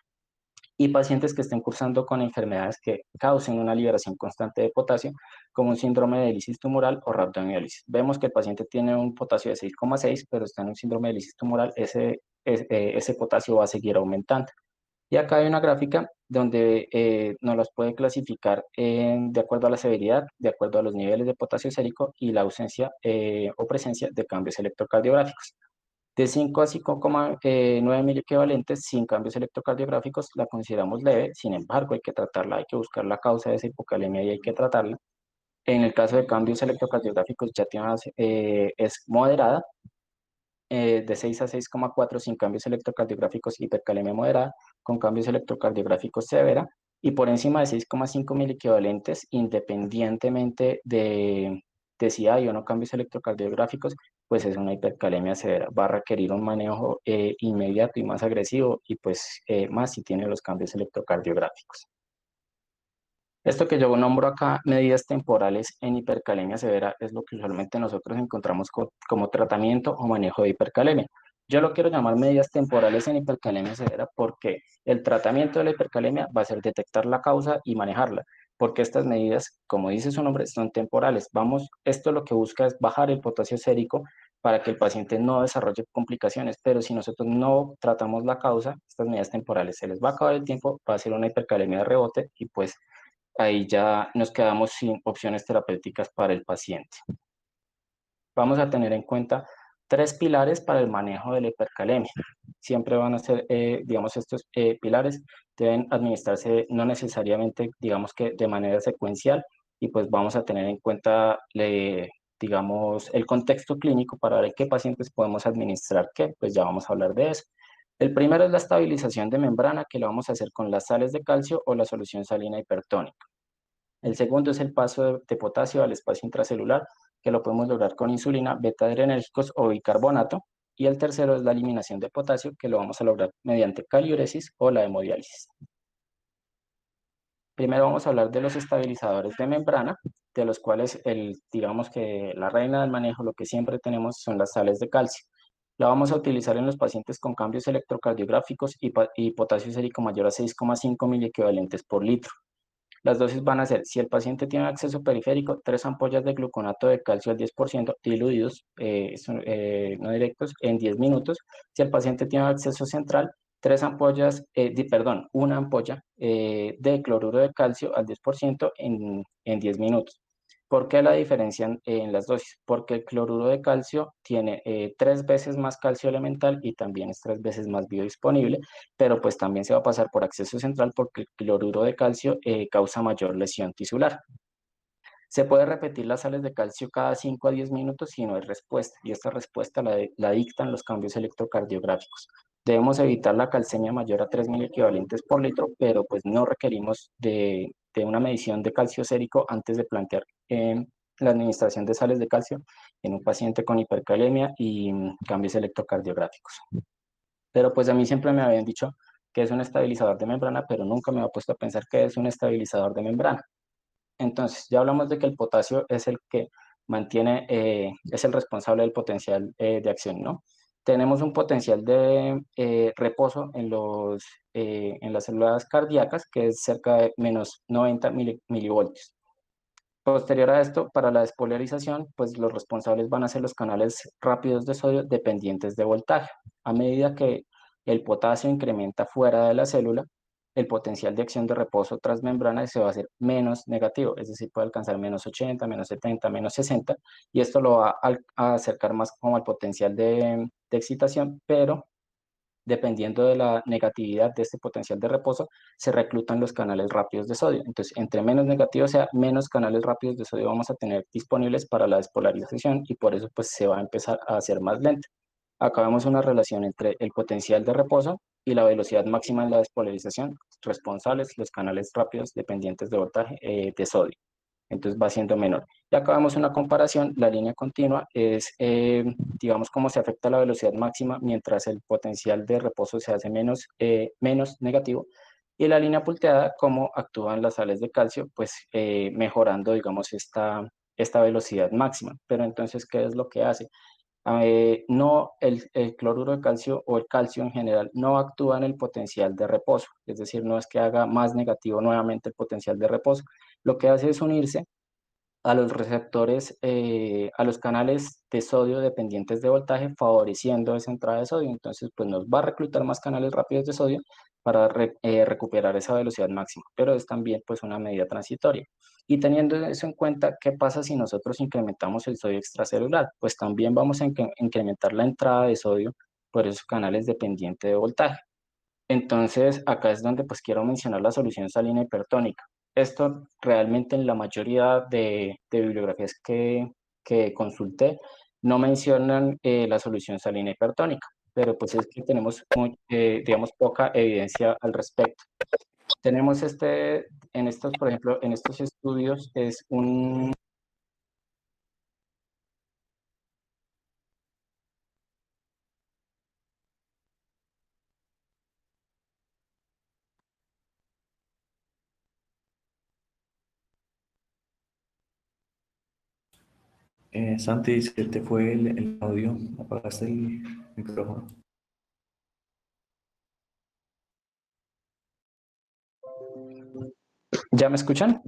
y pacientes que estén cursando con enfermedades que causen una liberación constante de potasio, como un síndrome de lisis tumoral o rhabdomiólisis. Vemos que el paciente tiene un potasio de 6,6, pero está en un síndrome de lisis tumoral, ese potasio va a seguir aumentando. Y acá hay una gráfica donde nos las puede clasificar de acuerdo a la severidad, de acuerdo a los niveles de potasio sérico y la ausencia o presencia de cambios electrocardiográficos. De 5 a 5,9 mil equivalentes sin cambios electrocardiográficos la consideramos leve, sin embargo hay que tratarla, hay que buscar la causa de esa hipocalemia y hay que tratarla. En el caso de cambios electrocardiográficos ya es moderada, de 6 a 6,4 sin cambios electrocardiográficos, hipercalemia moderada, con cambios electrocardiográficos severa, y por encima de 6,5 mil equivalentes, independientemente de si hay o no cambios electrocardiográficos, pues es una hipercalemia severa. Va a requerir un manejo inmediato y más agresivo, y pues más si tiene los cambios electrocardiográficos. Esto que yo nombro acá, medidas temporales en hipercalemia severa, es lo que usualmente nosotros encontramos como tratamiento o manejo de hipercalemia. Yo lo quiero llamar medidas temporales en hipercalemia severa porque el tratamiento de la hipercalemia va a ser detectar la causa y manejarla, porque estas medidas, como dice su nombre, son temporales. Esto lo que busca es bajar el potasio sérico para que el paciente no desarrolle complicaciones, pero si nosotros no tratamos la causa, estas medidas temporales se les va a acabar el tiempo, va a ser una hipercalemia de rebote y pues ahí ya nos quedamos sin opciones terapéuticas para el paciente. Vamos a tener en cuenta tres pilares para el manejo de la hipercalemia. Siempre van a ser, digamos, estos pilares deben administrarse no necesariamente, digamos que de manera secuencial, y pues vamos a tener en cuenta, digamos, el contexto clínico para ver qué pacientes podemos administrar qué, pues ya vamos a hablar de eso. El primero es la estabilización de membrana, que lo vamos a hacer con las sales de calcio o la solución salina hipertónica. El segundo es el paso de potasio al espacio intracelular, que lo podemos lograr con insulina, beta-adrenérgicos o bicarbonato. Y el tercero es la eliminación de potasio, que lo vamos a lograr mediante caliuresis o la hemodiálisis. Primero vamos a hablar de los estabilizadores de membrana, de los cuales digamos que la reina del manejo, lo que siempre tenemos son las sales de calcio. La vamos a utilizar en los pacientes con cambios electrocardiográficos y potasio sérico mayor a 6,5 miliequivalentes por litro. Las dosis van a ser, si el paciente tiene acceso periférico, 3 ampollas de gluconato de calcio al 10% diluidos, no directos, en 10 minutos. Si el paciente tiene acceso central, 3 ampollas, perdón, una ampolla de cloruro de calcio al 10% en 10 minutos. ¿Por qué la diferencia en las dosis? Porque el cloruro de calcio tiene 3 veces más calcio elemental y también es 3 veces más biodisponible, pero pues también se va a pasar por acceso central porque el cloruro de calcio causa mayor lesión tisular. Se puede repetir las sales de calcio cada 5 a 10 minutos si no hay respuesta, y esta respuesta la dictan los cambios electrocardiográficos. Debemos evitar la calcemia mayor a 3.000 equivalentes por litro, pero pues no requerimos de una medición de calcio sérico antes de plantear la administración de sales de calcio en un paciente con hipercalemia y cambios electrocardiográficos. Pero pues a mí siempre me habían dicho que es un estabilizador de membrana, pero nunca me había puesto a pensar que es un estabilizador de membrana. Entonces, ya hablamos de que el potasio es el que mantiene, es el responsable del potencial de acción, ¿no? tenemos un potencial de reposo en las células cardíacas que es cerca de menos 90 milivoltios. Posterior a esto, para la despolarización, pues los responsables van a ser los canales rápidos de sodio dependientes de voltaje. A medida que el potasio incrementa fuera de la célula, el potencial de acción de reposo transmembrana se va a hacer menos negativo, es decir, puede alcanzar menos 80, menos 70, menos 60, y esto lo va a acercar más como al potencial de excitación, pero dependiendo de la negatividad de este potencial de reposo, se reclutan los canales rápidos de sodio. Entonces, entre menos negativo sea, menos canales rápidos de sodio vamos a tener disponibles para la despolarización y por eso pues se va a empezar a hacer más lento. Acá vemos una relación entre el potencial de reposo y la velocidad máxima en la despolarización, responsables los canales rápidos dependientes de voltaje de sodio. Entonces va siendo menor. Y acá vemos una comparación, la línea continua es, digamos, cómo se afecta la velocidad máxima mientras el potencial de reposo se hace menos negativo, y la línea punteada, cómo actúan las sales de calcio, pues mejorando, digamos, esta velocidad máxima. Pero entonces, ¿qué es lo que hace? No, el cloruro de calcio o el calcio en general no actúa en el potencial de reposo, es decir, no es que haga más negativo nuevamente el potencial de reposo, lo que hace es unirse a los receptores, a los canales de sodio dependientes de voltaje, favoreciendo esa entrada de sodio. Entonces, pues nos va a reclutar más canales rápidos de sodio para recuperar esa velocidad máxima, pero es también pues una medida transitoria. Y teniendo eso en cuenta, ¿qué pasa si nosotros incrementamos el sodio extracelular? Pues también vamos a incrementar la entrada de sodio por esos canales dependientes de voltaje. Entonces, acá es donde pues quiero mencionar la solución salina hipertónica. Esto realmente en la mayoría de bibliografías que consulté no mencionan la solución salina hipertónica, pero pues es que tenemos, digamos, poca evidencia al respecto. Tenemos en estos, por ejemplo, en estos estudios es un... Santi, se te fue el audio, apagaste el micrófono. ¿Ya me escuchan?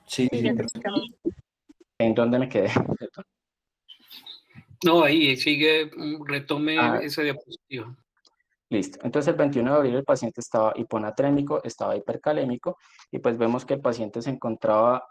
Sí, Sí, sí, ya te perfecto. escuchamos. ¿En dónde me quedé? No, ahí sigue, retome Ah, esa diapositiva. listo. Entonces, el 21 de abril el paciente estaba hiponatrémico, estaba hipercalémico, y pues vemos que el paciente se encontraba,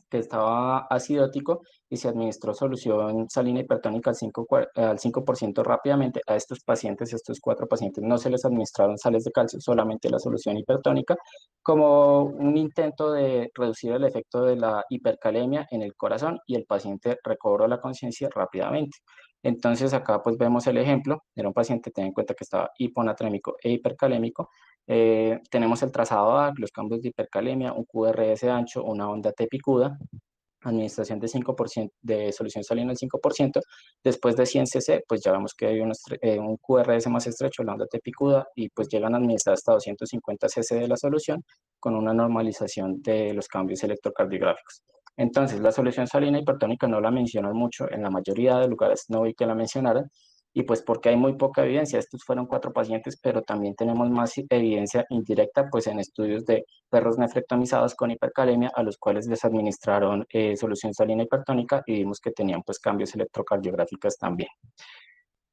que estaba acidótico y se administró solución salina hipertónica al 5% rápidamente. A estos pacientes, estos 4 pacientes, no se les administraron sales de calcio, solamente la solución hipertónica, como un intento de reducir el efecto de la hipercalemia en el corazón, y el paciente recobró la conciencia rápidamente. Entonces acá pues vemos el ejemplo, era un paciente, ten en cuenta que estaba hiponatrémico e hipercalémico. Tenemos el trazado A, los cambios de hipercalemia, un QRS ancho, una onda T picuda, administración de 5% de solución salina al 5%. Después de 100 cc, pues ya vemos que hay un QRS más estrecho, la onda T picuda, y pues llegan a administrar hasta 250 cc de la solución con una normalización de los cambios electrocardiográficos. Entonces, la solución salina hipertónica no la mencionan mucho, en la mayoría de lugares no vi que la mencionaran, y pues porque hay muy poca evidencia. Estos fueron 4 pacientes, pero también tenemos más evidencia indirecta, pues en estudios de perros nefrectomizados con hipercalemia, a los cuales les administraron solución salina hipertónica y vimos que tenían pues cambios electrocardiográficos también.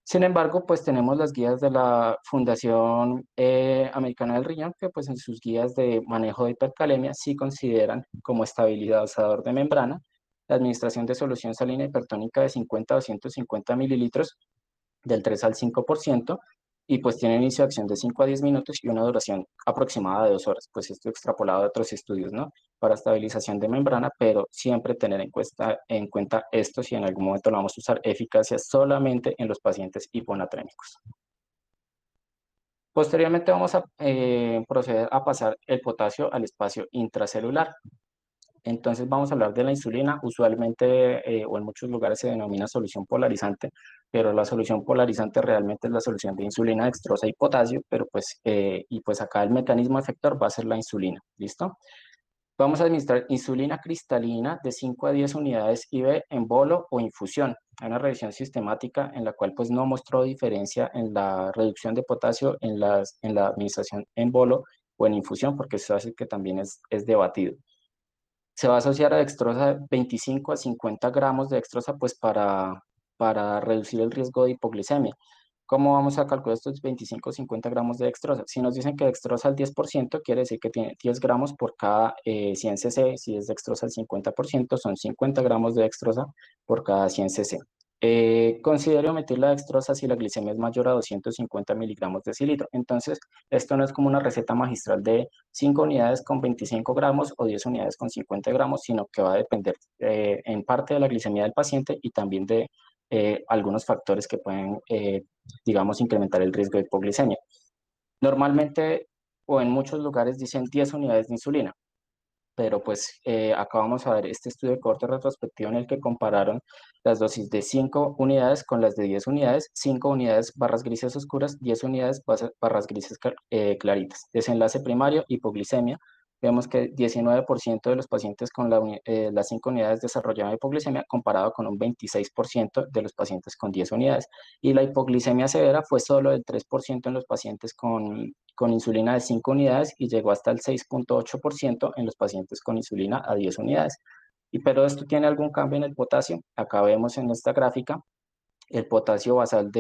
Sin embargo, pues tenemos las guías de la Fundación Americana del Riñón, que pues en sus guías de manejo de hipercalemia sí consideran como estabilizador de membrana la administración de solución salina hipertónica de 50 a 250 mililitros del 3 al 5%, y pues tiene inicio de acción de 5 a 10 minutos y una duración aproximada de 2 horas. Pues esto extrapolado de otros estudios, ¿no? Para estabilización de membrana, pero siempre tener en cuenta esto si en algún momento lo vamos a usar, eficacia solamente en los pacientes hiponatrémicos. Posteriormente vamos a proceder a pasar el potasio al espacio intracelular. Entonces vamos a hablar de la insulina. Usualmente o en muchos lugares se denomina solución polarizante, pero la solución polarizante realmente es la solución de insulina, dextrosa y potasio, pero pues, y pues acá el mecanismo efector va a ser la insulina, ¿listo? Vamos a administrar insulina cristalina de 5 a 10 unidades IV en bolo o infusión. Hay una revisión sistemática en la cual pues no mostró diferencia en la reducción de potasio en la administración en bolo o en infusión, porque eso hace que también es debatido. Se va a asociar a dextrosa 25 a 50 gramos de dextrosa pues para reducir el riesgo de hipoglicemia. ¿Cómo vamos a calcular estos 25 o 50 gramos de dextrosa? Si nos dicen que dextrosa al 10%, quiere decir que tiene 10 gramos por cada 100 cc. Si es dextrosa al 50%, son 50 gramos de dextrosa por cada 100 cc. Considere omitir la dextrosa si la glicemia es mayor a 250 miligramos de decilitro. Entonces, esto no es como una receta magistral de 5 unidades con 25 gramos o 10 unidades con 50 gramos, sino que va a depender en parte de la glicemia del paciente y también de algunos factores que pueden, digamos, incrementar el riesgo de hipoglicemia. Normalmente o en muchos lugares dicen 10 unidades de insulina, pero pues acá vamos a ver este estudio de corte retrospectivo en el que compararon las dosis de 5 unidades con las de 10 unidades, 5 unidades barras grises oscuras, 10 unidades barras grises claritas. Desenlace primario, hipoglicemia. Vemos que 19% de los pacientes con las 5 unidades desarrollaban hipoglicemia comparado con un 26% de los pacientes con 10 unidades. Y la hipoglicemia severa fue solo del 3% en los pacientes con insulina de 5 unidades y llegó hasta el 6.8% en los pacientes con insulina a 10 unidades. Pero esto tiene algún cambio en el potasio. Acá vemos en esta gráfica el potasio basal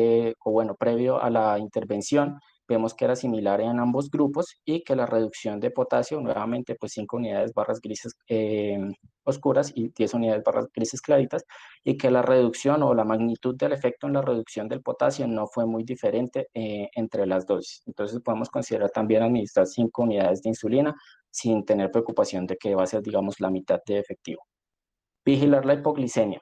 previo a la intervención, vemos que era similar en ambos grupos y que la reducción de potasio, nuevamente, pues 5 unidades barras grises oscuras y 10 unidades barras grises claritas, y que la reducción o la magnitud del efecto en la reducción del potasio no fue muy diferente entre las dosis. Entonces podemos considerar también administrar 5 unidades de insulina sin tener preocupación de que va a ser, digamos, la mitad de efectivo. Vigilar la hipoglicemia.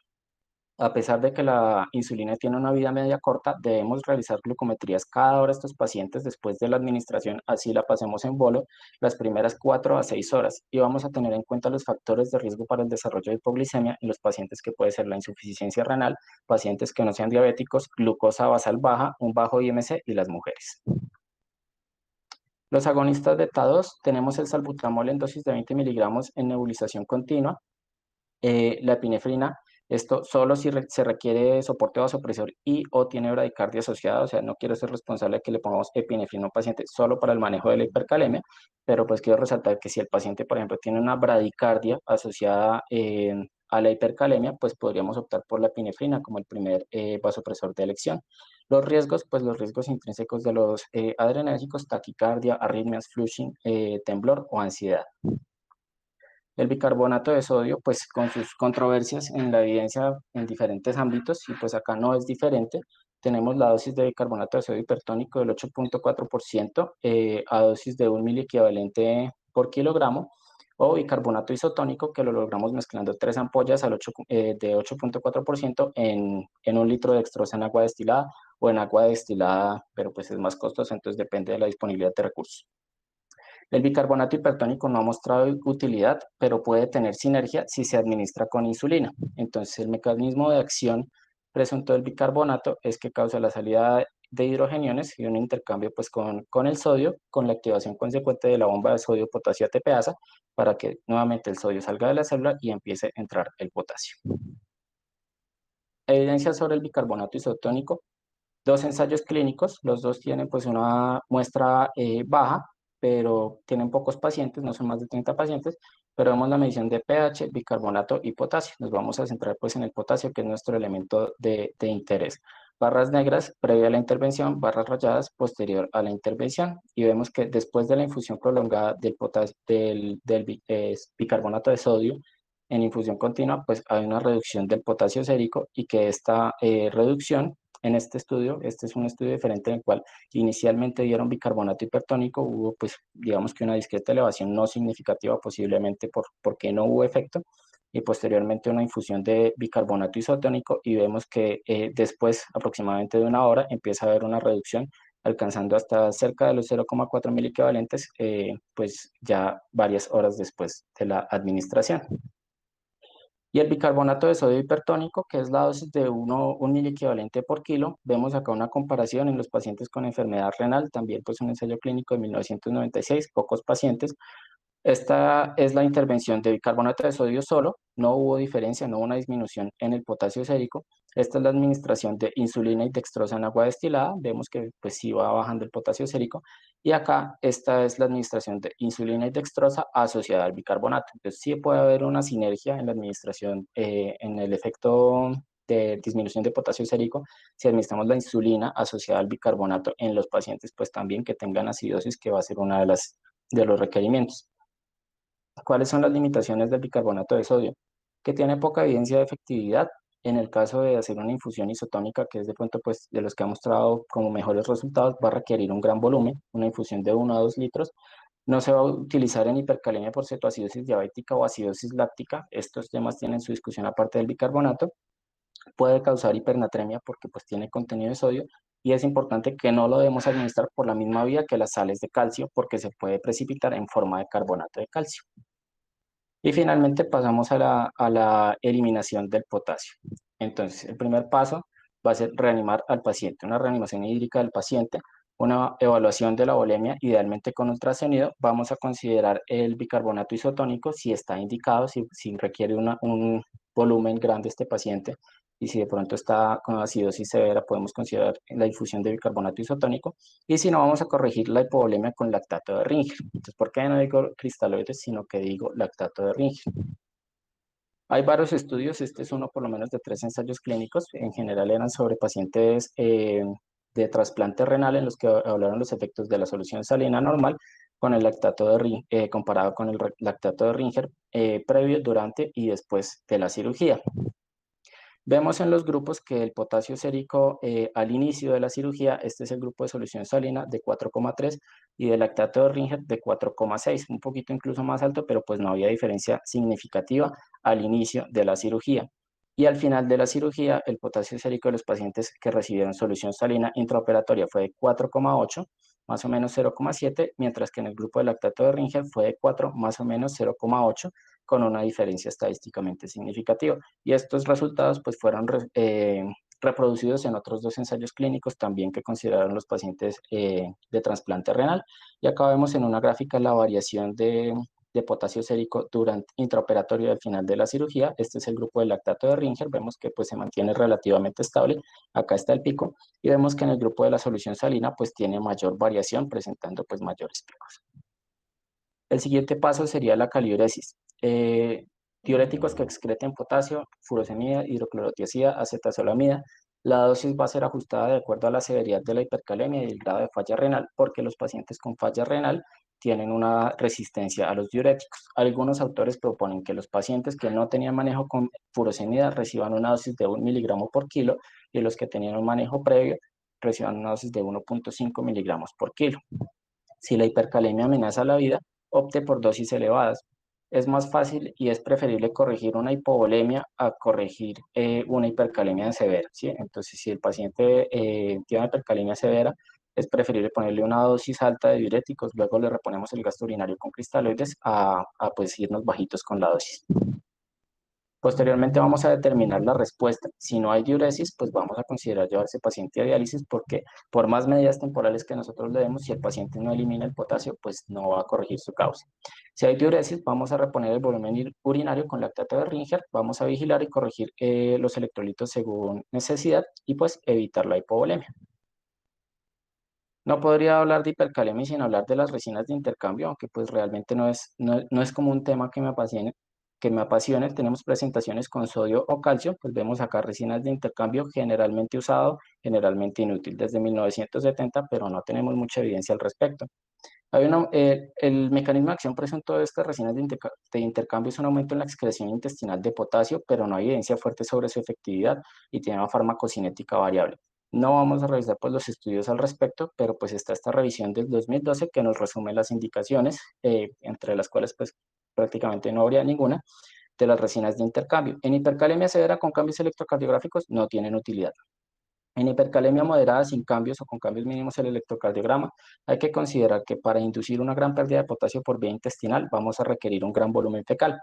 A pesar de que la insulina tiene una vida media corta, debemos realizar glucometrías cada hora a estos pacientes después de la administración, así la pasemos en bolo, las primeras 4 a 6 horas. Y vamos a tener en cuenta los factores de riesgo para el desarrollo de hipoglicemia en los pacientes que puede ser la insuficiencia renal, pacientes que no sean diabéticos, glucosa basal baja, un bajo IMC y las mujeres. Los agonistas de beta-2, tenemos el salbutamol en dosis de 20 miligramos en nebulización continua, la epinefrina. Esto solo si se requiere soporte vasopresor y o tiene bradicardia asociada, o sea, no quiero ser responsable de que le pongamos epinefrina a un paciente solo para el manejo de la hipercalemia, pero pues quiero resaltar que si el paciente, por ejemplo, tiene una bradicardia asociada a la hipercalemia, pues podríamos optar por la epinefrina como el primer vasopresor de elección. Los riesgos, pues los riesgos intrínsecos de los adrenérgicos, taquicardia, arritmias, flushing, temblor o ansiedad. El bicarbonato de sodio, pues con sus controversias en la evidencia en diferentes ámbitos, y pues acá no es diferente, tenemos la dosis de bicarbonato de sodio hipertónico del 8.4% a dosis de 1 miliequivalente por kilogramo, o bicarbonato isotónico que lo logramos mezclando 3 ampollas de 8.4% en 1 litro de dextrosa en agua destilada o en agua destilada, pero pues es más costoso, entonces depende de la disponibilidad de recursos. El bicarbonato hipertónico no ha mostrado utilidad, pero puede tener sinergia si se administra con insulina. Entonces, el mecanismo de acción presunto del bicarbonato es que causa la salida de hidrogeniones y un intercambio pues, con el sodio, con la activación consecuente de la bomba de sodio-potasio ATPasa, para que nuevamente el sodio salga de la célula y empiece a entrar el potasio. Evidencia sobre el bicarbonato isotónico. 2 ensayos clínicos, los dos tienen pues una muestra baja, pero tienen pocos pacientes, no son más de 30 pacientes, pero vemos la medición de pH, bicarbonato y potasio. Nos vamos a centrar pues en el potasio, que es nuestro elemento de interés. Barras negras previa a la intervención, barras rayadas posterior a la intervención, y vemos que después de la infusión prolongada del bicarbonato de sodio en infusión continua, pues hay una reducción del potasio sérico, y que esta reducción en este estudio, este es un estudio diferente en el cual inicialmente dieron bicarbonato hipertónico, hubo pues digamos que una discreta elevación no significativa, posiblemente porque no hubo efecto, y posteriormente una infusión de bicarbonato isotónico, y vemos que después aproximadamente de 1 hora empieza a haber una reducción alcanzando hasta cerca de los 0,4 miliequivalentes, pues ya varias horas después de la administración. Y el bicarbonato de sodio hipertónico, que es la dosis de 1 miliequivalente por kilo, vemos acá una comparación en los pacientes con enfermedad renal, también pues un ensayo clínico de 1996, pocos pacientes, Esta es la intervención de bicarbonato de sodio solo, no hubo diferencia, no hubo una disminución en el potasio sérico. Esta es la administración de insulina y dextrosa en agua destilada, vemos que pues sí va bajando el potasio sérico. Y acá esta es la administración de insulina y dextrosa asociada al bicarbonato. Entonces sí puede haber una sinergia en la administración, en el efecto de disminución de potasio sérico, si administramos la insulina asociada al bicarbonato en los pacientes pues también que tengan acidosis, que va a ser una de los requerimientos. ¿Cuáles son las limitaciones del bicarbonato de sodio? Que tiene poca evidencia de efectividad. En el caso de hacer una infusión isotónica, que es de pronto pues de los que ha mostrado como mejores resultados, va a requerir un gran volumen, una infusión de 1 a 2 litros. No se va a utilizar en hipercalemia por cetoacidosis diabética o acidosis láctica. Estos temas tienen su discusión aparte del bicarbonato. Puede causar hipernatremia porque pues tiene contenido de sodio, y es importante que no lo debemos administrar por la misma vía que las sales de calcio porque se puede precipitar en forma de carbonato de calcio. Y finalmente pasamos a la eliminación del potasio. Entonces, el primer paso va a ser reanimar al paciente, una reanimación hídrica del paciente, una evaluación de la volemia, idealmente con ultrasonido. Vamos a considerar el bicarbonato isotónico si está indicado, si requiere un volumen grande este paciente, y si de pronto está con acidosis severa, podemos considerar la infusión de bicarbonato isotónico. Y si no, vamos a corregir la hipovolemia con lactato de Ringer. Entonces, ¿por qué no digo cristaloides, sino que digo lactato de Ringer? Hay varios estudios, este es uno por lo menos de 3 ensayos clínicos, en general eran sobre pacientes de trasplante renal en los que hablaron los efectos de la solución salina normal con el lactato de comparado con el lactato de Ringer previo, durante y después de la cirugía. Vemos en los grupos que el potasio sérico al inicio de la cirugía, este es el grupo de solución salina de 4,3 y del lactato de Ringer de 4,6, un poquito incluso más alto, pero pues no había diferencia significativa al inicio de la cirugía. Y al final de la cirugía, el potasio sérico de los pacientes que recibieron solución salina intraoperatoria fue de 4,8, más o menos 0,7, mientras que en el grupo de lactato de Ringer fue de 4, más o menos 0,8, con una diferencia estadísticamente significativa. Y estos resultados pues fueron reproducidos en otros 2 ensayos clínicos también que consideraron los pacientes de trasplante renal. Y acá vemos en una gráfica la variación de potasio sérico durante intraoperatorio al final de la cirugía. Este es el grupo de lactato de Ringer, vemos que pues se mantiene relativamente estable, acá está el pico, y vemos que en el grupo de la solución salina pues tiene mayor variación, presentando pues mayores picos. El siguiente paso sería la caliuresis. Diuréticos que excreten potasio, furosemida, hidroclorotiazida, acetazolamida. La dosis va a ser ajustada de acuerdo a la severidad de la hipercalemia y el grado de falla renal, porque los pacientes con falla renal tienen una resistencia a los diuréticos. Algunos autores proponen que los pacientes que no tenían manejo con furosemida reciban una dosis de 1 miligramo por kilo, y los que tenían un manejo previo reciban una dosis de 1,5 miligramos por kilo. Si la hipercalemia amenaza la vida, opte por dosis elevadas. Es más fácil y es preferible corregir una hipovolemia a corregir una hipercalemia severa, ¿sí? Entonces, si el paciente tiene una hipercalemia severa, es preferible ponerle una dosis alta de diuréticos, luego le reponemos el gasto urinario con cristaloides a pues irnos bajitos con la dosis. Posteriormente vamos a determinar la respuesta. Si no hay diuresis, pues vamos a considerar llevar ese paciente a diálisis, porque por más medidas temporales que nosotros le demos, si el paciente no elimina el potasio, pues no va a corregir su causa. Si hay diuresis, vamos a reponer el volumen urinario con lactato de Ringer, vamos a vigilar y corregir los electrolitos según necesidad y pues evitar la hipovolemia. No podría hablar de hipercalemia sin hablar de las resinas de intercambio, aunque pues realmente no es como un tema que me apasione. Tenemos presentaciones con sodio o calcio, pues vemos acá resinas de intercambio generalmente usado, generalmente inútil desde 1970, pero no tenemos mucha evidencia al respecto. El mecanismo de acción presunto de estas resinas de intercambio es un aumento en la excreción intestinal de potasio, pero no hay evidencia fuerte sobre su efectividad y tiene una farmacocinética variable. No vamos a revisar pues los estudios al respecto, pero pues está esta revisión del 2012 que nos resume las indicaciones, entre las cuales pues prácticamente no habría ninguna, de las resinas de intercambio. En hipercalemia severa con cambios electrocardiográficos no tienen utilidad. En hipercalemia moderada sin cambios o con cambios mínimos en el electrocardiograma, hay que considerar que para inducir una gran pérdida de potasio por vía intestinal vamos a requerir un gran volumen fecal.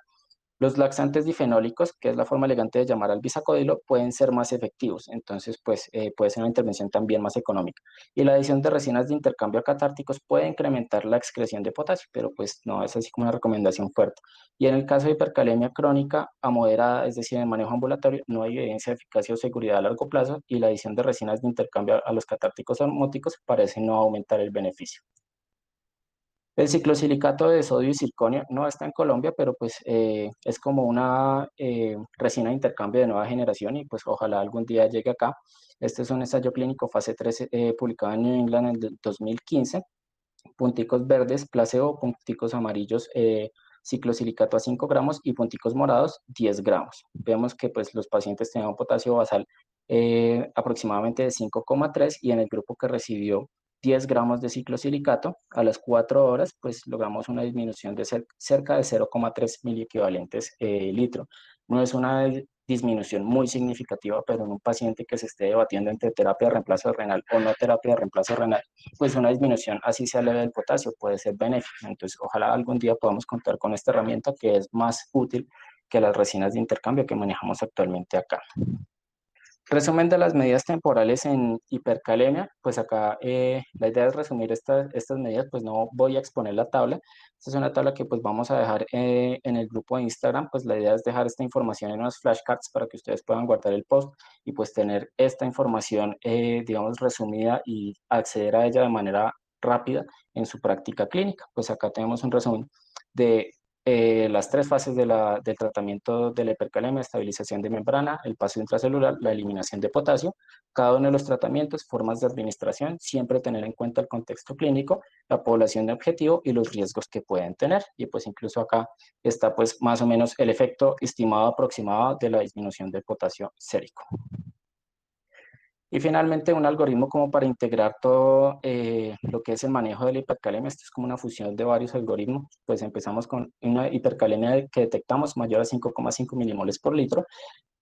Los laxantes difenólicos, que es la forma elegante de llamar al bisacodilo, pueden ser más efectivos, entonces pues puede ser una intervención también más económica. Y la adición de resinas de intercambio catárticos puede incrementar la excreción de potasio, pero pues no es así como una recomendación fuerte. Y en el caso de hipercalemia crónica a moderada, es decir, en el manejo ambulatorio, no hay evidencia de eficacia o seguridad a largo plazo y la adición de resinas de intercambio a los catárticos osmóticos parece no aumentar el beneficio. El ciclosilicato de sodio y circonio no está en Colombia, pero pues es como una resina de intercambio de nueva generación y pues ojalá algún día llegue acá. Este es un ensayo clínico fase 3 publicado en New England en el 2015. Punticos verdes, placebo, punticos amarillos, ciclosilicato a 5 gramos y punticos morados, 10 gramos. Vemos que pues los pacientes tenían un potasio basal aproximadamente de 5,3 y en el grupo que recibió 10 gramos de ciclosilicato, a las 4 horas, pues logramos una disminución de cerca de 0,3 miliequivalentes litro. No es una disminución muy significativa, pero en un paciente que se esté debatiendo entre terapia de reemplazo renal o no terapia de reemplazo renal, pues una disminución así sea leve del potasio puede ser benéfica. Entonces, ojalá algún día podamos contar con esta herramienta que es más útil que las resinas de intercambio que manejamos actualmente acá. Resumen de las medidas temporales en hipercalemia, pues acá la idea es resumir estas medidas, pues no voy a exponer la tabla. Esta es una tabla que pues vamos a dejar en el grupo de Instagram, pues la idea es dejar esta información en unos flashcards para que ustedes puedan guardar el post y pues tener esta información, digamos, resumida y acceder a ella de manera rápida en su práctica clínica. Pues acá tenemos un resumen de las 3 fases del tratamiento de la hipercalemia: estabilización de membrana, el paso intracelular, la eliminación de potasio. Cada uno de los tratamientos, formas de administración, siempre tener en cuenta el contexto clínico, la población de objetivo y los riesgos que pueden tener. Y pues incluso acá está pues más o menos el efecto estimado aproximado de la disminución del potasio sérico. Y finalmente un algoritmo como para integrar todo lo que es el manejo de la hipercalemia. Esto es como una fusión de varios algoritmos. Pues empezamos con una hipercalemia que detectamos mayor a 5,5 milimoles por litro.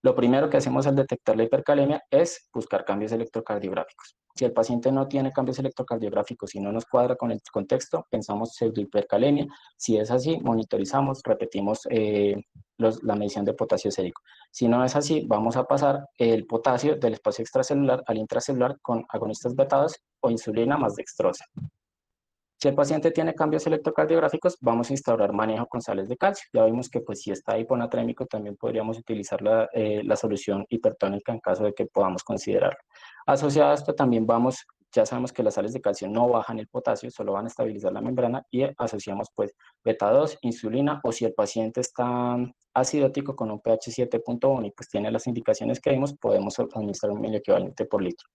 Lo primero que hacemos al detectar la hipercalemia es buscar cambios electrocardiográficos. Si el paciente no tiene cambios electrocardiográficos y no nos cuadra con el contexto, pensamos pseudohipercalemia. Si es así, monitorizamos, repetimos la medición de potasio sérico. Si no es así, vamos a pasar el potasio del espacio extracelular al intracelular con agonistas betados o insulina más dextrosa. Si el paciente tiene cambios electrocardiográficos, vamos a instaurar manejo con sales de calcio. Ya vimos que pues si está hiponatrémico también podríamos utilizar la solución hipertónica en caso de que podamos considerarlo. Asociado a esto también ya sabemos que las sales de calcio no bajan el potasio, solo van a estabilizar la membrana y asociamos pues beta 2, insulina, o si el paciente está acidótico con un pH 7.1 y pues tiene las indicaciones que vimos, podemos administrar un miliequivalente por litro.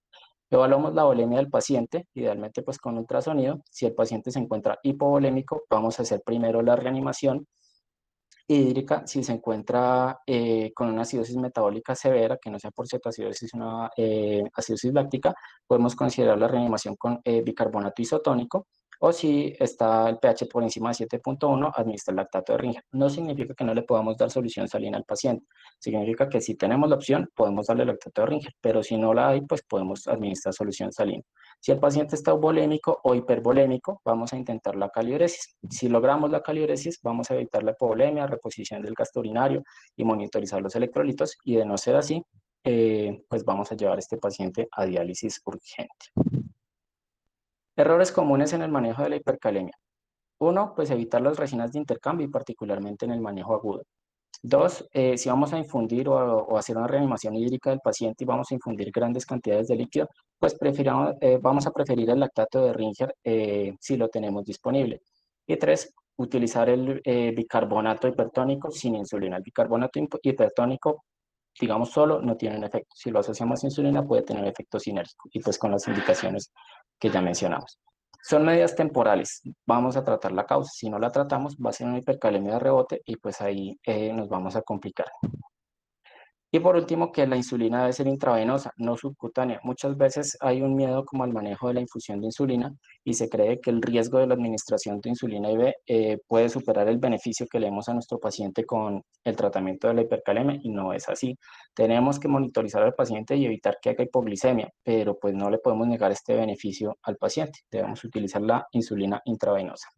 Evaluamos la volemia del paciente, idealmente pues con ultrasonido. Si el paciente se encuentra hipovolémico, vamos a hacer primero la reanimación hídrica. Si se encuentra con una acidosis metabólica severa, que no sea por cetoacidosis, una acidosis láctica, podemos considerar la reanimación con bicarbonato isotónico. O si está el pH por encima de 7.1, administra el lactato de Ringer. No significa que no le podamos dar solución salina al paciente. Significa que si tenemos la opción, podemos darle lactato de Ringer, pero si no la hay, pues podemos administrar solución salina. Si el paciente está volémico o hipervolémico, vamos a intentar la caliuresis. Si logramos la caliuresis, vamos a evitar la hipovolemia, reposición del gasto urinario y monitorizar los electrolitos. Y de no ser así, pues vamos a llevar a este paciente a diálisis urgente. Errores comunes en el manejo de la hipercalemia. 1, pues evitar las resinas de intercambio y particularmente en el manejo agudo. 2, si vamos a infundir o hacer una reanimación hídrica del paciente y vamos a infundir grandes cantidades de líquido, pues vamos a preferir el lactato de Ringer si lo tenemos disponible. Y 3, utilizar el bicarbonato hipertónico sin insulina. El bicarbonato hipertónico, digamos, solo no tiene un efecto. Si lo asociamos a insulina puede tener efecto sinérgico y pues con las indicaciones que ya mencionamos. Son medidas temporales, vamos a tratar la causa. Si no la tratamos, va a ser una hipercalemia de rebote y pues ahí nos vamos a complicar. Y por último, que la insulina debe ser intravenosa, no subcutánea. Muchas veces hay un miedo como al manejo de la infusión de insulina y se cree que el riesgo de la administración de insulina IV puede superar el beneficio que le demos a nuestro paciente con el tratamiento de la hipercalemia y no es así. Tenemos que monitorizar al paciente y evitar que haga hipoglicemia, pero pues no le podemos negar este beneficio al paciente. Debemos utilizar la insulina intravenosa.